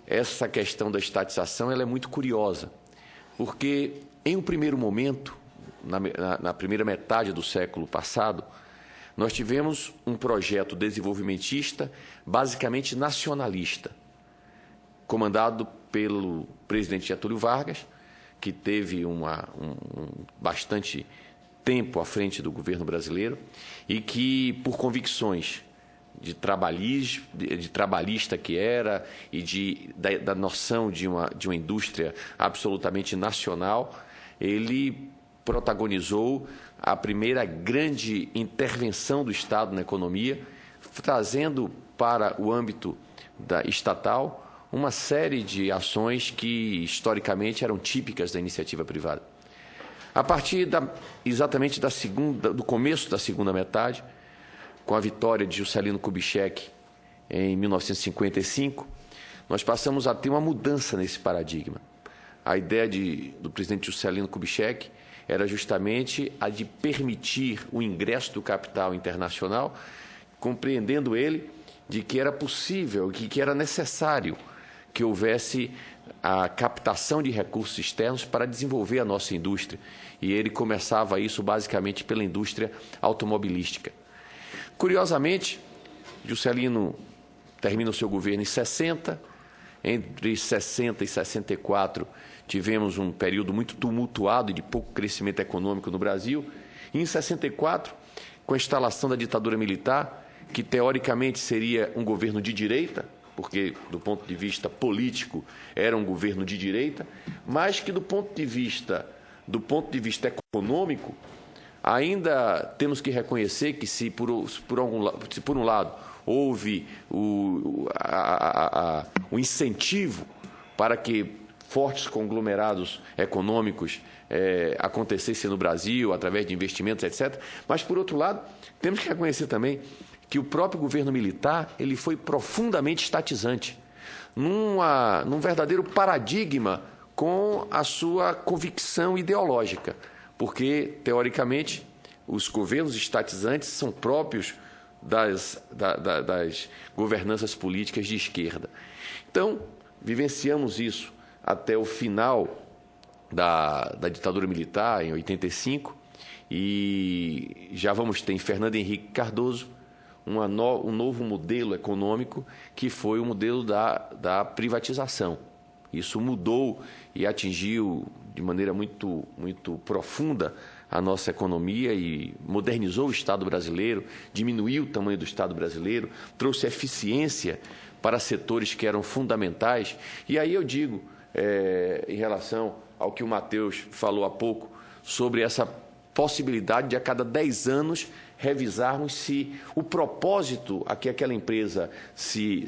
essa questão da estatização ela é muito curiosa, porque em um primeiro momento, na primeira metade do século passado, nós tivemos um projeto desenvolvimentista, basicamente nacionalista, comandado pelo presidente Getúlio Vargas, que teve bastante tempo à frente do governo brasileiro e que, por convicções de trabalhista que era e da noção de uma indústria absolutamente nacional, ele protagonizou a primeira grande intervenção do Estado na economia, trazendo para o âmbito estatal uma série de ações que, historicamente, eram típicas da iniciativa privada. A partir exatamente do começo da segunda metade, com a vitória de Juscelino Kubitschek em 1955, nós passamos a ter uma mudança nesse paradigma. A ideia do presidente Juscelino Kubitschek era justamente a de permitir o ingresso do capital internacional, compreendendo ele de que era possível, que era necessário que houvesse a captação de recursos externos para desenvolver a nossa indústria. E ele começava isso basicamente pela indústria automobilística. Curiosamente, Juscelino termina o seu governo em 60, entre 60 e 64 tivemos um período muito tumultuado e de pouco crescimento econômico no Brasil, e em 64, com a instalação da ditadura militar, que teoricamente seria um governo de direita, porque do ponto de vista político era um governo de direita, mas que do ponto de vista econômico, ainda temos que reconhecer que se por um lado houve o incentivo para que fortes conglomerados econômicos acontecessem no Brasil através de investimentos, etc. Mas, por outro lado, temos que reconhecer também que o próprio governo militar ele foi profundamente estatizante, num verdadeiro paradigma com a sua convicção ideológica, porque, teoricamente, os governos estatizantes são próprios das governanças políticas de esquerda. Então, vivenciamos isso até o final da ditadura militar, em 85, e já vamos ter em Fernando Henrique Cardoso um novo modelo econômico, que foi o modelo da privatização. Isso mudou e atingiu de maneira muito profunda a nossa economia e modernizou o Estado brasileiro, diminuiu o tamanho do Estado brasileiro, trouxe eficiência para setores que eram fundamentais. E aí eu digo, em relação ao que o Matheus falou há pouco, sobre essa possibilidade de a cada 10 anos revisarmos se o propósito a que aquela empresa se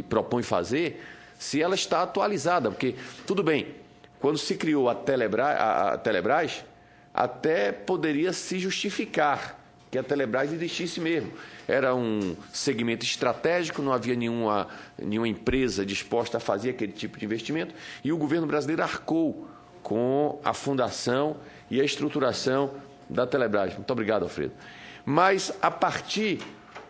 propõe fazer, se ela está atualizada. Porque, tudo bem, quando se criou a Telebrás, até poderia se justificar que a Telebrás existisse mesmo. Era um segmento estratégico, não havia nenhuma empresa disposta a fazer aquele tipo de investimento, e o governo brasileiro arcou com a fundação e a estruturação da Telebrás. Muito obrigado, Alfredo. Mas, a partir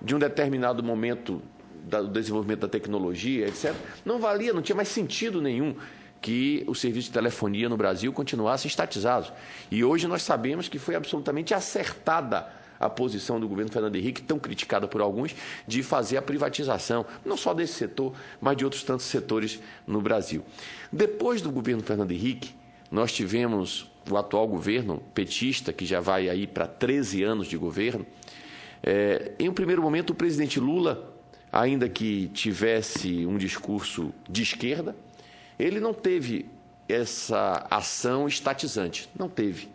de um determinado momento do desenvolvimento da tecnologia, etc., não tinha mais sentido nenhum que o serviço de telefonia no Brasil continuasse estatizado. E hoje nós sabemos que foi absolutamente acertada a posição do governo Fernando Henrique, tão criticada por alguns, de fazer a privatização, não só desse setor, mas de outros tantos setores no Brasil. Depois do governo Fernando Henrique, nós tivemos o atual governo petista, que já vai aí para 13 anos de governo. Em um primeiro momento, o presidente Lula, ainda que tivesse um discurso de esquerda, ele não teve essa ação estatizante, não teve.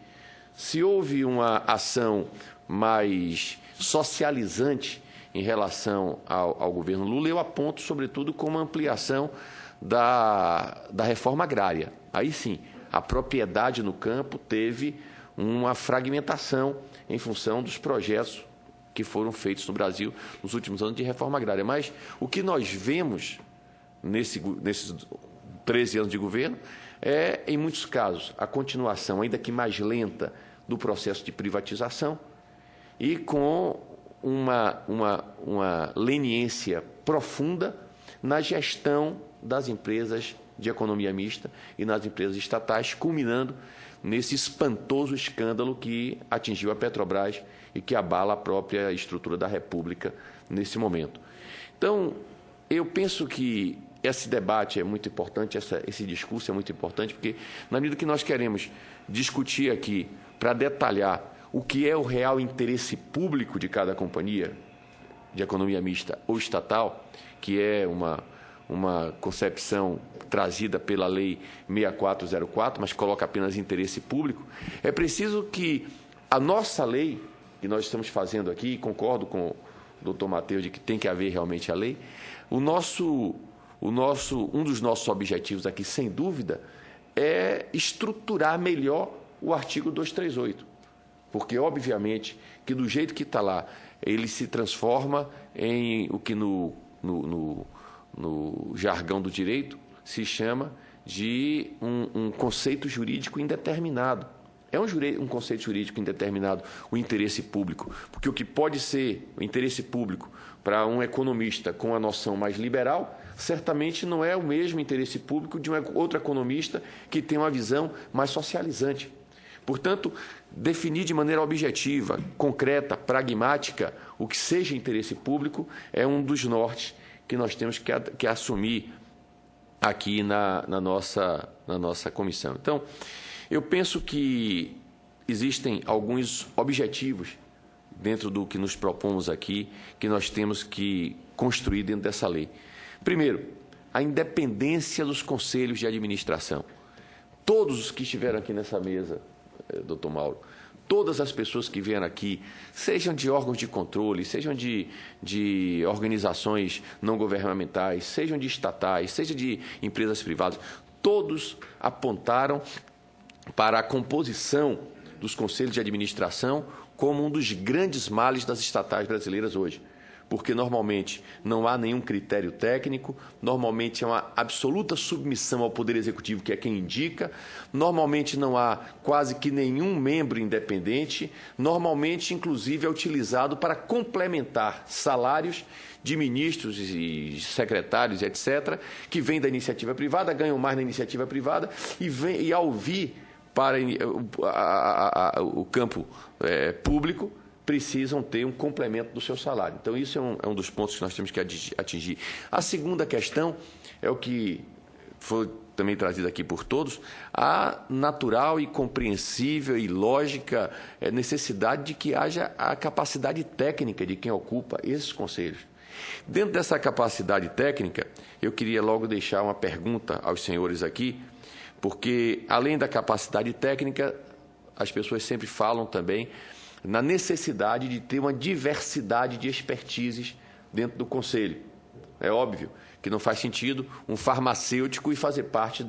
Se houve uma ação mais socializante em relação ao governo Lula, eu aponto, sobretudo, como ampliação da reforma agrária. Aí sim, a propriedade no campo teve uma fragmentação em função dos projetos que foram feitos no Brasil nos últimos anos de reforma agrária. Mas o que nós vemos nesses 13 anos de governo é, em muitos casos, a continuação, ainda que mais lenta, do processo de privatização e com uma leniência profunda na gestão das empresas de economia mista e nas empresas estatais, culminando nesse espantoso escândalo que atingiu a Petrobras e que abala a própria estrutura da República nesse momento. Então, eu penso que esse debate é muito importante, esse discurso é muito importante, porque, na medida que nós queremos discutir aqui para detalhar o que é o real interesse público de cada companhia de economia mista ou estatal, que é uma concepção trazida pela Lei 6404, mas coloca apenas interesse público, é preciso que a nossa lei, que nós estamos fazendo aqui, e concordo com o doutor Matheus de que tem que haver realmente a lei, um dos nossos objetivos aqui, sem dúvida, é estruturar melhor o artigo 238, porque, obviamente, que do jeito que está lá, ele se transforma em o que no jargão do direito se chama de um conceito jurídico indeterminado. É um conceito jurídico indeterminado o interesse público, porque o que pode ser o interesse público para um economista com a noção mais liberal, certamente não é o mesmo interesse público de um outro economista que tem uma visão mais socializante. Portanto, definir de maneira objetiva, concreta, pragmática, o que seja interesse público é um dos nortes que nós temos que assumir aqui na nossa comissão. Então, eu penso que existem alguns objetivos dentro do que nos propomos aqui, que nós temos que construir dentro dessa lei. Primeiro, a independência dos conselhos de administração. Todos os que estiveram aqui nessa mesa, doutor Mauro, todas as pessoas que vieram aqui, sejam de órgãos de controle, sejam de organizações não governamentais, sejam de estatais, sejam de empresas privadas, todos apontaram para a composição dos conselhos de administração como um dos grandes males das estatais brasileiras hoje. porque normalmente não há nenhum critério técnico, normalmente é uma absoluta submissão ao Poder Executivo, que é quem indica, normalmente não há quase que nenhum membro independente, normalmente, inclusive, é utilizado para complementar salários de ministros e secretários, etc., que vêm da iniciativa privada, ganham mais na iniciativa privada e ao vir para o campo público, precisam ter um complemento do seu salário. Então, isso é um dos pontos que nós temos que atingir. A segunda questão é o que foi também trazido aqui por todos, a natural e compreensível e lógica necessidade de que haja a capacidade técnica de quem ocupa esses conselhos. Dentro dessa capacidade técnica, eu queria logo deixar uma pergunta aos senhores aqui, porque, além da capacidade técnica, as pessoas sempre falam também na necessidade de ter uma diversidade de expertises dentro do Conselho. É óbvio que não faz sentido um farmacêutico ir fazer parte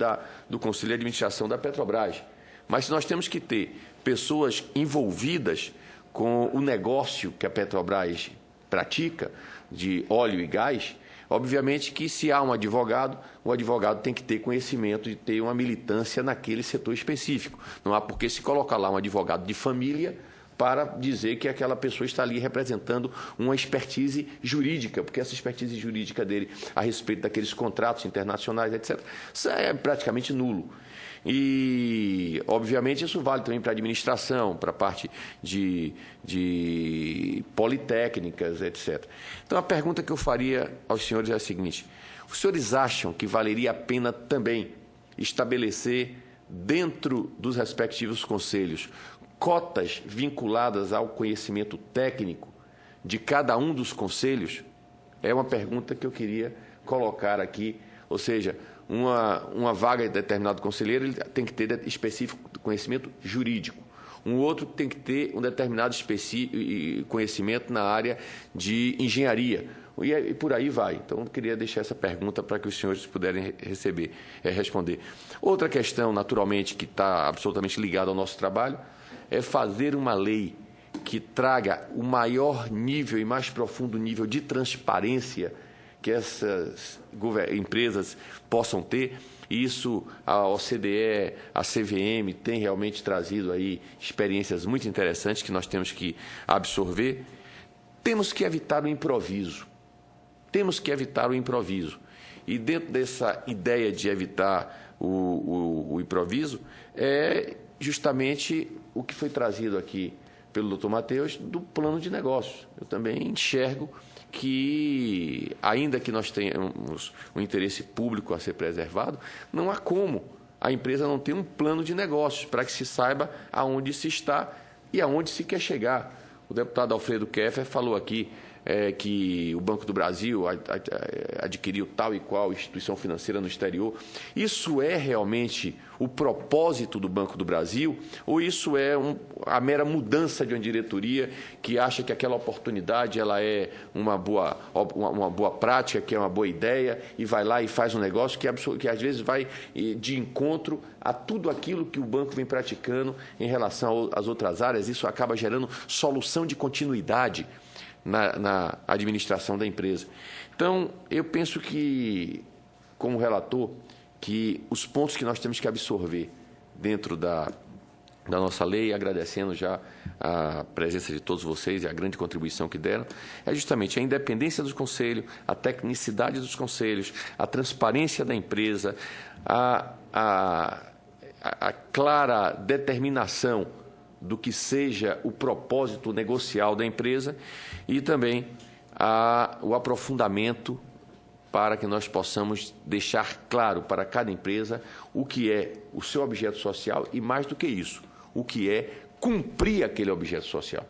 do Conselho de Administração da Petrobras. Mas nós temos que ter pessoas envolvidas com o negócio que a Petrobras pratica, de óleo e gás. Obviamente que, se há um advogado, o advogado tem que ter conhecimento e ter uma militância naquele setor específico. Não há por que se colocar lá um advogado de família para dizer que aquela pessoa está ali representando uma expertise jurídica, porque essa expertise jurídica dele a respeito daqueles contratos internacionais, etc., isso é praticamente nulo. E, obviamente, isso vale também para a administração, para a parte de politécnicas, etc. Então, a pergunta que eu faria aos senhores é a seguinte: os senhores acham que valeria a pena também estabelecer, dentro dos respectivos conselhos, cotas vinculadas ao conhecimento técnico de cada um dos conselhos? É uma pergunta que eu queria colocar aqui, ou seja, uma vaga de determinado conselheiro, ele tem que ter específico conhecimento jurídico. Um outro tem que ter um determinado conhecimento na área de engenharia. E por aí vai. Então, eu queria deixar essa pergunta para que os senhores puderem responder. Outra questão, naturalmente, que está absolutamente ligada ao nosso trabalho, é fazer uma lei que traga o maior nível e mais profundo nível de transparência que essas empresas possam ter. Isso, a OCDE, a CVM, tem realmente trazido aí experiências muito interessantes que nós temos que absorver. Temos que evitar o improviso. Temos que evitar o improviso. E dentro dessa ideia de evitar o improviso, é justamente o que foi trazido aqui pelo doutor Matheus, do plano de negócios. Eu também enxergo que, ainda que nós tenhamos um interesse público a ser preservado, não há como a empresa não ter um plano de negócios para que se saiba aonde se está e aonde se quer chegar. O deputado Alfredo Keffer falou aqui que o Banco do Brasil adquiriu tal e qual instituição financeira no exterior. Isso é realmente o propósito do Banco do Brasil, ou isso é a mera mudança de uma diretoria que acha que aquela oportunidade ela é uma boa prática, que é uma boa ideia, e vai lá e faz um negócio que às vezes vai de encontro a tudo aquilo que o banco vem praticando em relação às outras áreas? Isso acaba gerando solução de continuidade na administração da empresa. Então, eu penso que, como relator, que os pontos que nós temos que absorver dentro da nossa lei, agradecendo já a presença de todos vocês e a grande contribuição que deram, é justamente a independência dos conselhos, a tecnicidade dos conselhos, a transparência da empresa, a clara determinação do que seja o propósito negocial da empresa e também o aprofundamento para que nós possamos deixar claro para cada empresa o que é o seu objeto social e, mais do que isso, o que é cumprir aquele objeto social.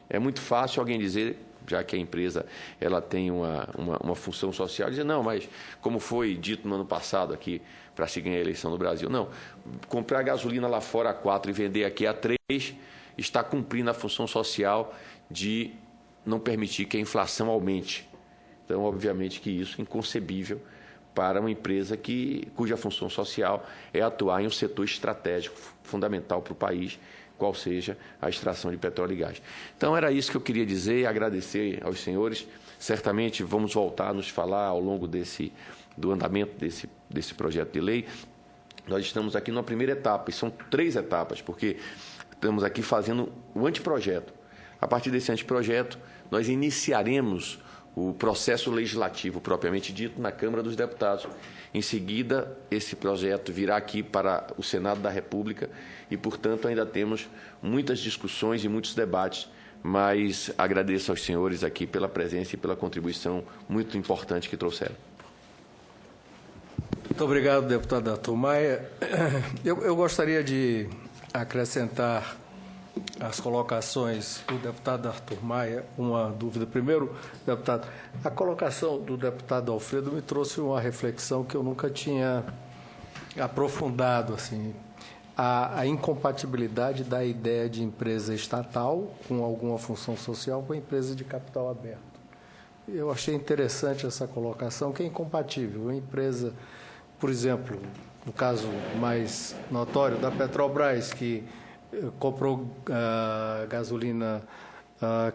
É muito fácil alguém dizer, já que a empresa ela tem uma função social, dizer, não, mas como foi dito no ano passado aqui, para se ganhar a eleição no Brasil, não, comprar gasolina lá fora a 4 e vender aqui a 3 está cumprindo a função social de não permitir que a inflação aumente. Então, obviamente que isso é inconcebível para uma empresa cuja função social é atuar em um setor estratégico fundamental para o país, qual seja a extração de petróleo e gás. Então, era isso que eu queria dizer e agradecer aos senhores. Certamente vamos voltar a nos falar ao longo do andamento desse projeto de lei. Nós estamos aqui numa primeira etapa, e são 3 etapas, porque estamos aqui fazendo o anteprojeto. A partir desse anteprojeto, nós iniciaremos o processo legislativo propriamente dito na Câmara dos Deputados. Em seguida, esse projeto virá aqui para o Senado da República e, portanto, ainda temos muitas discussões e muitos debates, mas agradeço aos senhores aqui pela presença e pela contribuição muito importante que trouxeram. Muito obrigado, deputado Arthur Maia. Eu gostaria de acrescentar as colocações do deputado Arthur Maia, uma dúvida. Primeiro, deputado, a colocação do deputado Alfredo me trouxe uma reflexão que eu nunca tinha aprofundado, assim, a incompatibilidade da ideia de empresa estatal com alguma função social com a empresa de capital aberto. Eu achei interessante essa colocação, que é incompatível. A empresa, por exemplo, no caso mais notório da Petrobras, que comprou gasolina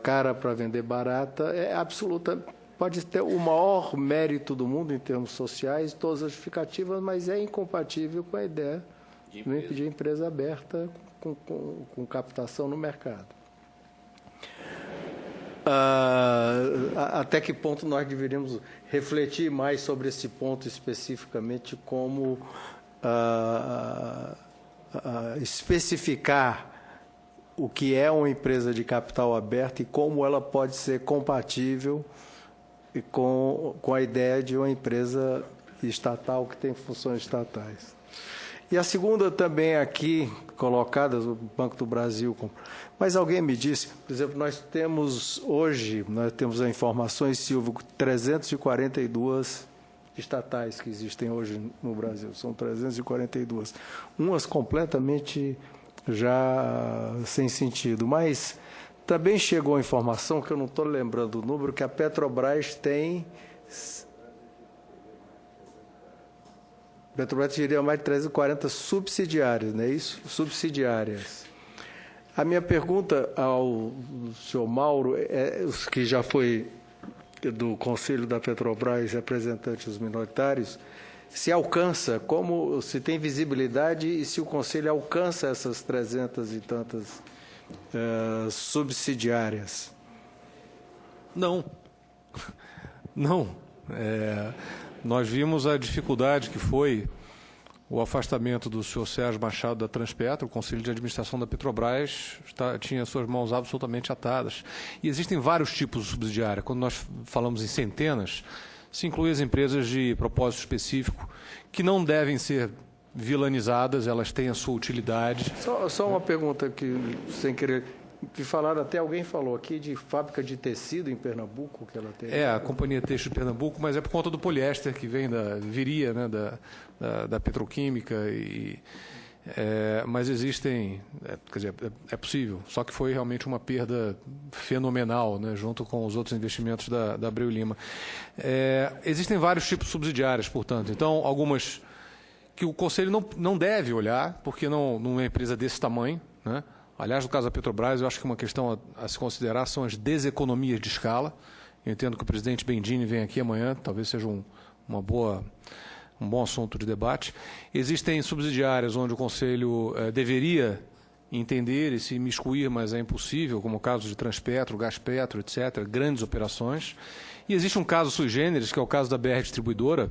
cara para vender barata, é absoluta, pode ter o maior mérito do mundo em termos sociais, todas as justificativas, mas é incompatível com a ideia de empresa aberta com captação no mercado. Até que ponto nós deveríamos refletir mais sobre esse ponto especificamente, como especificar o que é uma empresa de capital aberto e como ela pode ser compatível com a ideia de uma empresa estatal que tem funções estatais. E a segunda também aqui colocada, o Banco do Brasil. Mas alguém me disse, por exemplo, nós temos a informações, Silvio, 342 estatais que existem hoje no Brasil, são 342. Umas completamente já sem sentido, mas também chegou a informação, que eu não estou lembrando o número, que a Petrobras tem... Petrobras teria mais de 340 subsidiárias, não é isso? Subsidiárias. A minha pergunta ao senhor Mauro, que já foi do Conselho da Petrobras, representante dos minoritários, se alcança, se tem visibilidade e se o Conselho alcança essas 300 e tantas subsidiárias? Não. Não. Nós vimos a dificuldade que foi o afastamento do senhor Sérgio Machado da Transpetro. O Conselho de Administração da Petrobras tinha suas mãos absolutamente atadas. E existem vários tipos de subsidiária. Quando nós falamos em centenas, se inclui as empresas de propósito específico, que não devem ser vilanizadas, elas têm a sua utilidade. Só uma pergunta que, sem querer... que falaram, até alguém falou aqui de fábrica de tecido em Pernambuco, que ela tem. A Companhia Têxtil de Pernambuco, mas é por conta do poliéster que viria, né, da petroquímica. Mas existem, quer dizer, é possível, só que foi realmente uma perda fenomenal, né, junto com os outros investimentos da Abreu Lima. Existem vários tipos de subsidiárias, portanto, então algumas que o Conselho não deve olhar, porque não é uma empresa desse tamanho, né? Aliás, no caso da Petrobras, eu acho que uma questão a se considerar são as deseconomias de escala. Eu entendo que o presidente Bendini vem aqui amanhã, talvez seja um bom assunto de debate. Existem subsidiárias onde o Conselho deveria entender e se imiscuir, mas é impossível, como o caso de Transpetro, Gaspetro, etc., grandes operações. E existe um caso sui generis, que é o caso da BR Distribuidora,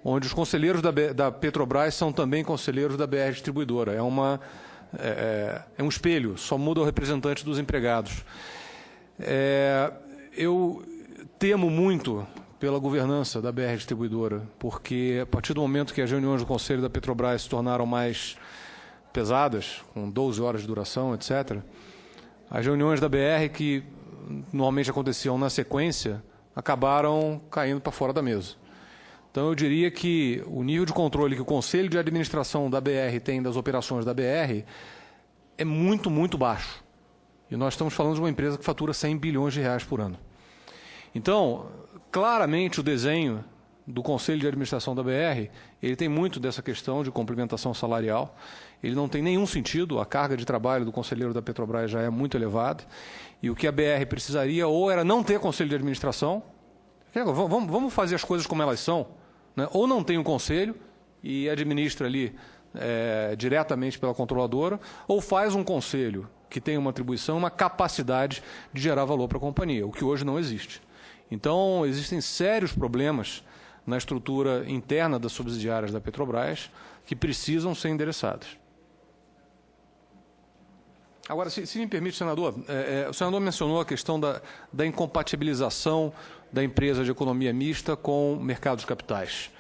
onde os conselheiros da Petrobras são também conselheiros da BR Distribuidora. É um espelho, só muda o representante dos empregados. Eu temo muito pela governança da BR Distribuidora, porque a partir do momento que as reuniões do Conselho da Petrobras se tornaram mais pesadas, com 12 horas de duração, etc., as reuniões da BR, que normalmente aconteciam na sequência, acabaram caindo para fora da mesa. Então, eu diria que o nível de controle que o Conselho de Administração da BR tem das operações da BR é muito, muito baixo. E nós estamos falando de uma empresa que fatura 100 bilhões de reais por ano. Então, claramente o desenho do Conselho de Administração da BR, ele tem muito dessa questão de complementação salarial. Ele não tem nenhum sentido, a carga de trabalho do conselheiro da Petrobras já é muito elevada, e o que a BR precisaria ou era não ter Conselho de Administração, vamos fazer as coisas como elas são, né? Ou não tem um conselho e administra ali diretamente pela controladora, ou faz um conselho que tem uma atribuição, uma capacidade de gerar valor para a companhia, o que hoje não existe. Então, existem sérios problemas na estrutura interna das subsidiárias da Petrobras que precisam ser endereçadas. Agora, se me permite, senador, o senador mencionou a questão da incompatibilização da empresa de economia mista com o mercado de capitais.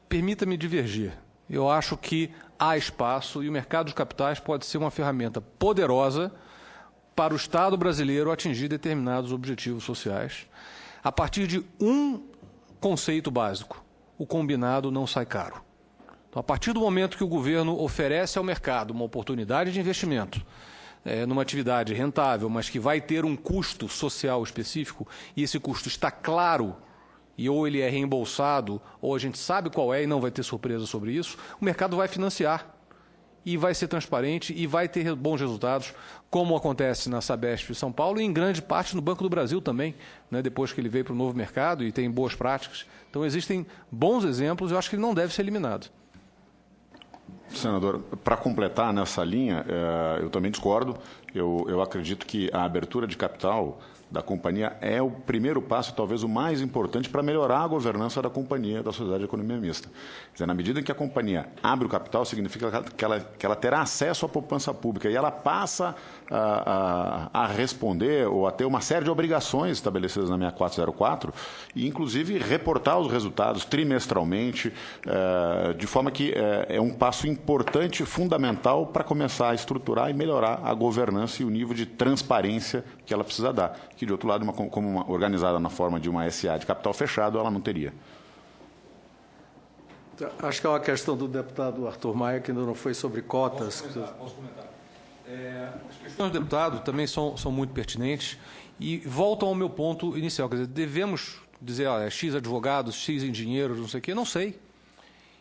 Permita-me divergir. Eu acho que há espaço e o mercado de capitais pode ser uma ferramenta poderosa para o Estado brasileiro atingir determinados objetivos sociais, a partir de um conceito básico: o combinado não sai caro. Então, a partir do momento que o governo oferece ao mercado uma oportunidade de investimento, numa atividade rentável, mas que vai ter um custo social específico, e esse custo está claro, e ou ele é reembolsado, ou a gente sabe qual é e não vai ter surpresa sobre isso, o mercado vai financiar e vai ser transparente e vai ter bons resultados, como acontece na Sabesp de São Paulo e em grande parte no Banco do Brasil também, né, depois que ele veio para o novo mercado e tem boas práticas. Então, existem bons exemplos, eu acho que ele não deve ser eliminado. Senador, para completar nessa linha, eu também discordo. Eu acredito que a abertura de capital da companhia é o primeiro passo, talvez o mais importante, para melhorar a governança da companhia, da sociedade de economia mista. Quer dizer, na medida em que a companhia abre o capital, significa que ela terá acesso à poupança pública e ela passa a responder ou a ter uma série de obrigações estabelecidas na 6404 e, inclusive, reportar os resultados trimestralmente, de forma que é um passo importante, fundamental, para começar a estruturar e melhorar a governança e o nível de transparência que ela precisa dar, que, de outro lado, organizada na forma de uma SA de capital fechado, ela não teria. Acho que é uma questão do deputado Arthur Maia, que ainda não foi sobre cotas. Posso comentar. As questões do deputado também são muito pertinentes e voltam ao meu ponto inicial. Quer dizer, devemos dizer, X advogados, X engenheiros, não sei o quê, não sei.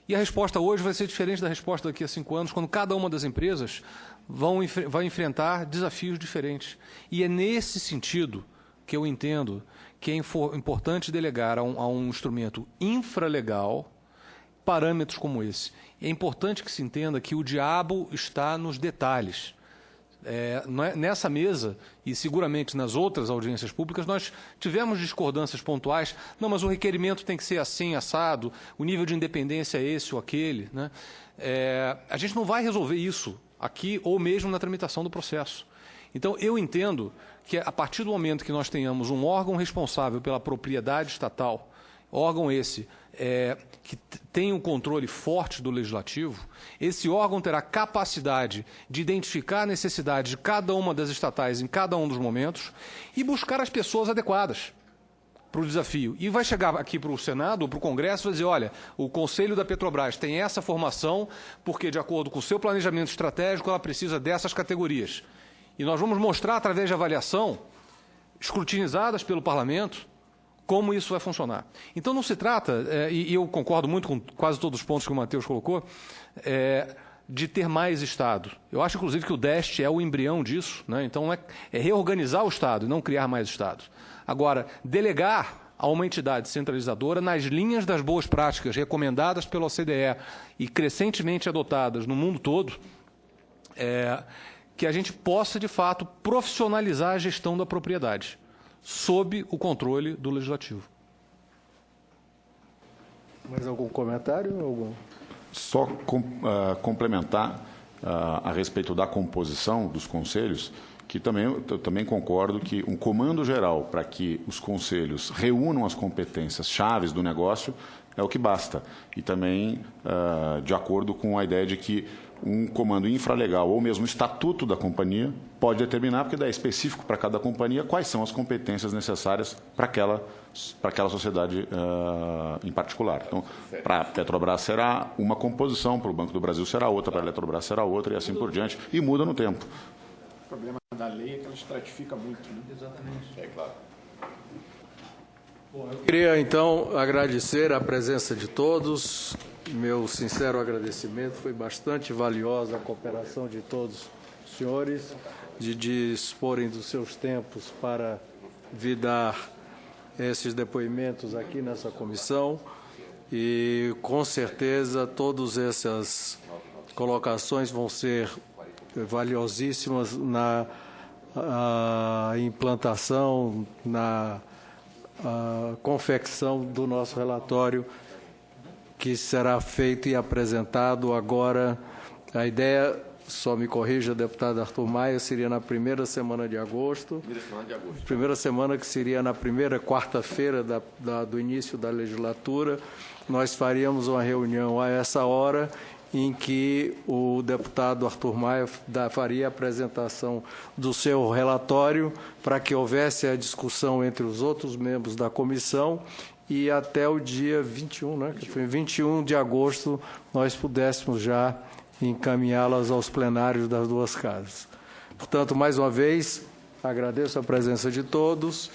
E a resposta hoje vai ser diferente da resposta daqui a 5 anos, quando cada uma das empresas vai enfrentar desafios diferentes. E é nesse sentido que eu entendo que é importante delegar a um instrumento infralegal parâmetros como esse. É importante que se entenda que o diabo está nos detalhes. Nessa mesa, e seguramente nas outras audiências públicas, nós tivemos discordâncias pontuais. Não, mas o requerimento tem que ser assim, assado, o nível de independência é esse ou aquele, né? A gente não vai resolver isso aqui ou mesmo na tramitação do processo. Então, eu entendo que a partir do momento que nós tenhamos um órgão responsável pela propriedade estatal, órgão esse que tem um controle forte do legislativo, esse órgão terá capacidade de identificar a necessidade de cada uma das estatais em cada um dos momentos e buscar as pessoas adequadas para o desafio. E vai chegar aqui para o Senado ou para o Congresso e vai dizer, olha, o Conselho da Petrobras tem essa formação porque, de acordo com o seu planejamento estratégico, ela precisa dessas categorias. E nós vamos mostrar, através de avaliação, escrutinizadas pelo Parlamento, como isso vai funcionar. Então, não se trata, e eu concordo muito com quase todos os pontos que o Matheus colocou, de ter mais Estado. Eu acho, inclusive, que o DEST é o embrião disso, né? Então, é reorganizar o Estado e não criar mais Estado. Agora, delegar a uma entidade centralizadora nas linhas das boas práticas recomendadas pela OCDE e crescentemente adotadas no mundo todo, que a gente possa, de fato, profissionalizar a gestão da propriedade, sob o controle do Legislativo. Mais algum comentário? Só complementar a respeito da composição dos conselhos, que eu também concordo que um comando geral para que os conselhos reúnam as competências chaves do negócio é o que basta. E também de acordo com a ideia de que um comando infralegal ou mesmo o estatuto da companhia pode determinar, porque daí é específico para cada companhia, quais são as competências necessárias para aquela sociedade em particular. Então, para a Petrobras será uma composição, para o Banco do Brasil será outra, para a Eletrobras será outra e assim por diante, e muda no tempo. O problema da lei é que ela estratifica muito, né? Exatamente. É claro. Queria, então, agradecer a presença de todos. Meu sincero agradecimento. Foi bastante valiosa a cooperação de todos os senhores, de disporem dos seus tempos para vir dar esses depoimentos aqui nessa comissão. E, com certeza, todas essas colocações vão ser valiosíssimas na implantação, na confecção do nosso relatório, que será feito e apresentado agora. A ideia, só me corrija, deputado Arthur Maia, seria na primeira semana de agosto. Primeira semana que seria na primeira quarta-feira do início da legislatura. Nós faríamos uma reunião a essa hora, em que o deputado Arthur Maia faria a apresentação do seu relatório para que houvesse a discussão entre os outros membros da comissão e até o dia 21, né, que foi 21 de agosto, nós pudéssemos já encaminhá-las aos plenários das duas casas. Portanto, mais uma vez, agradeço a presença de todos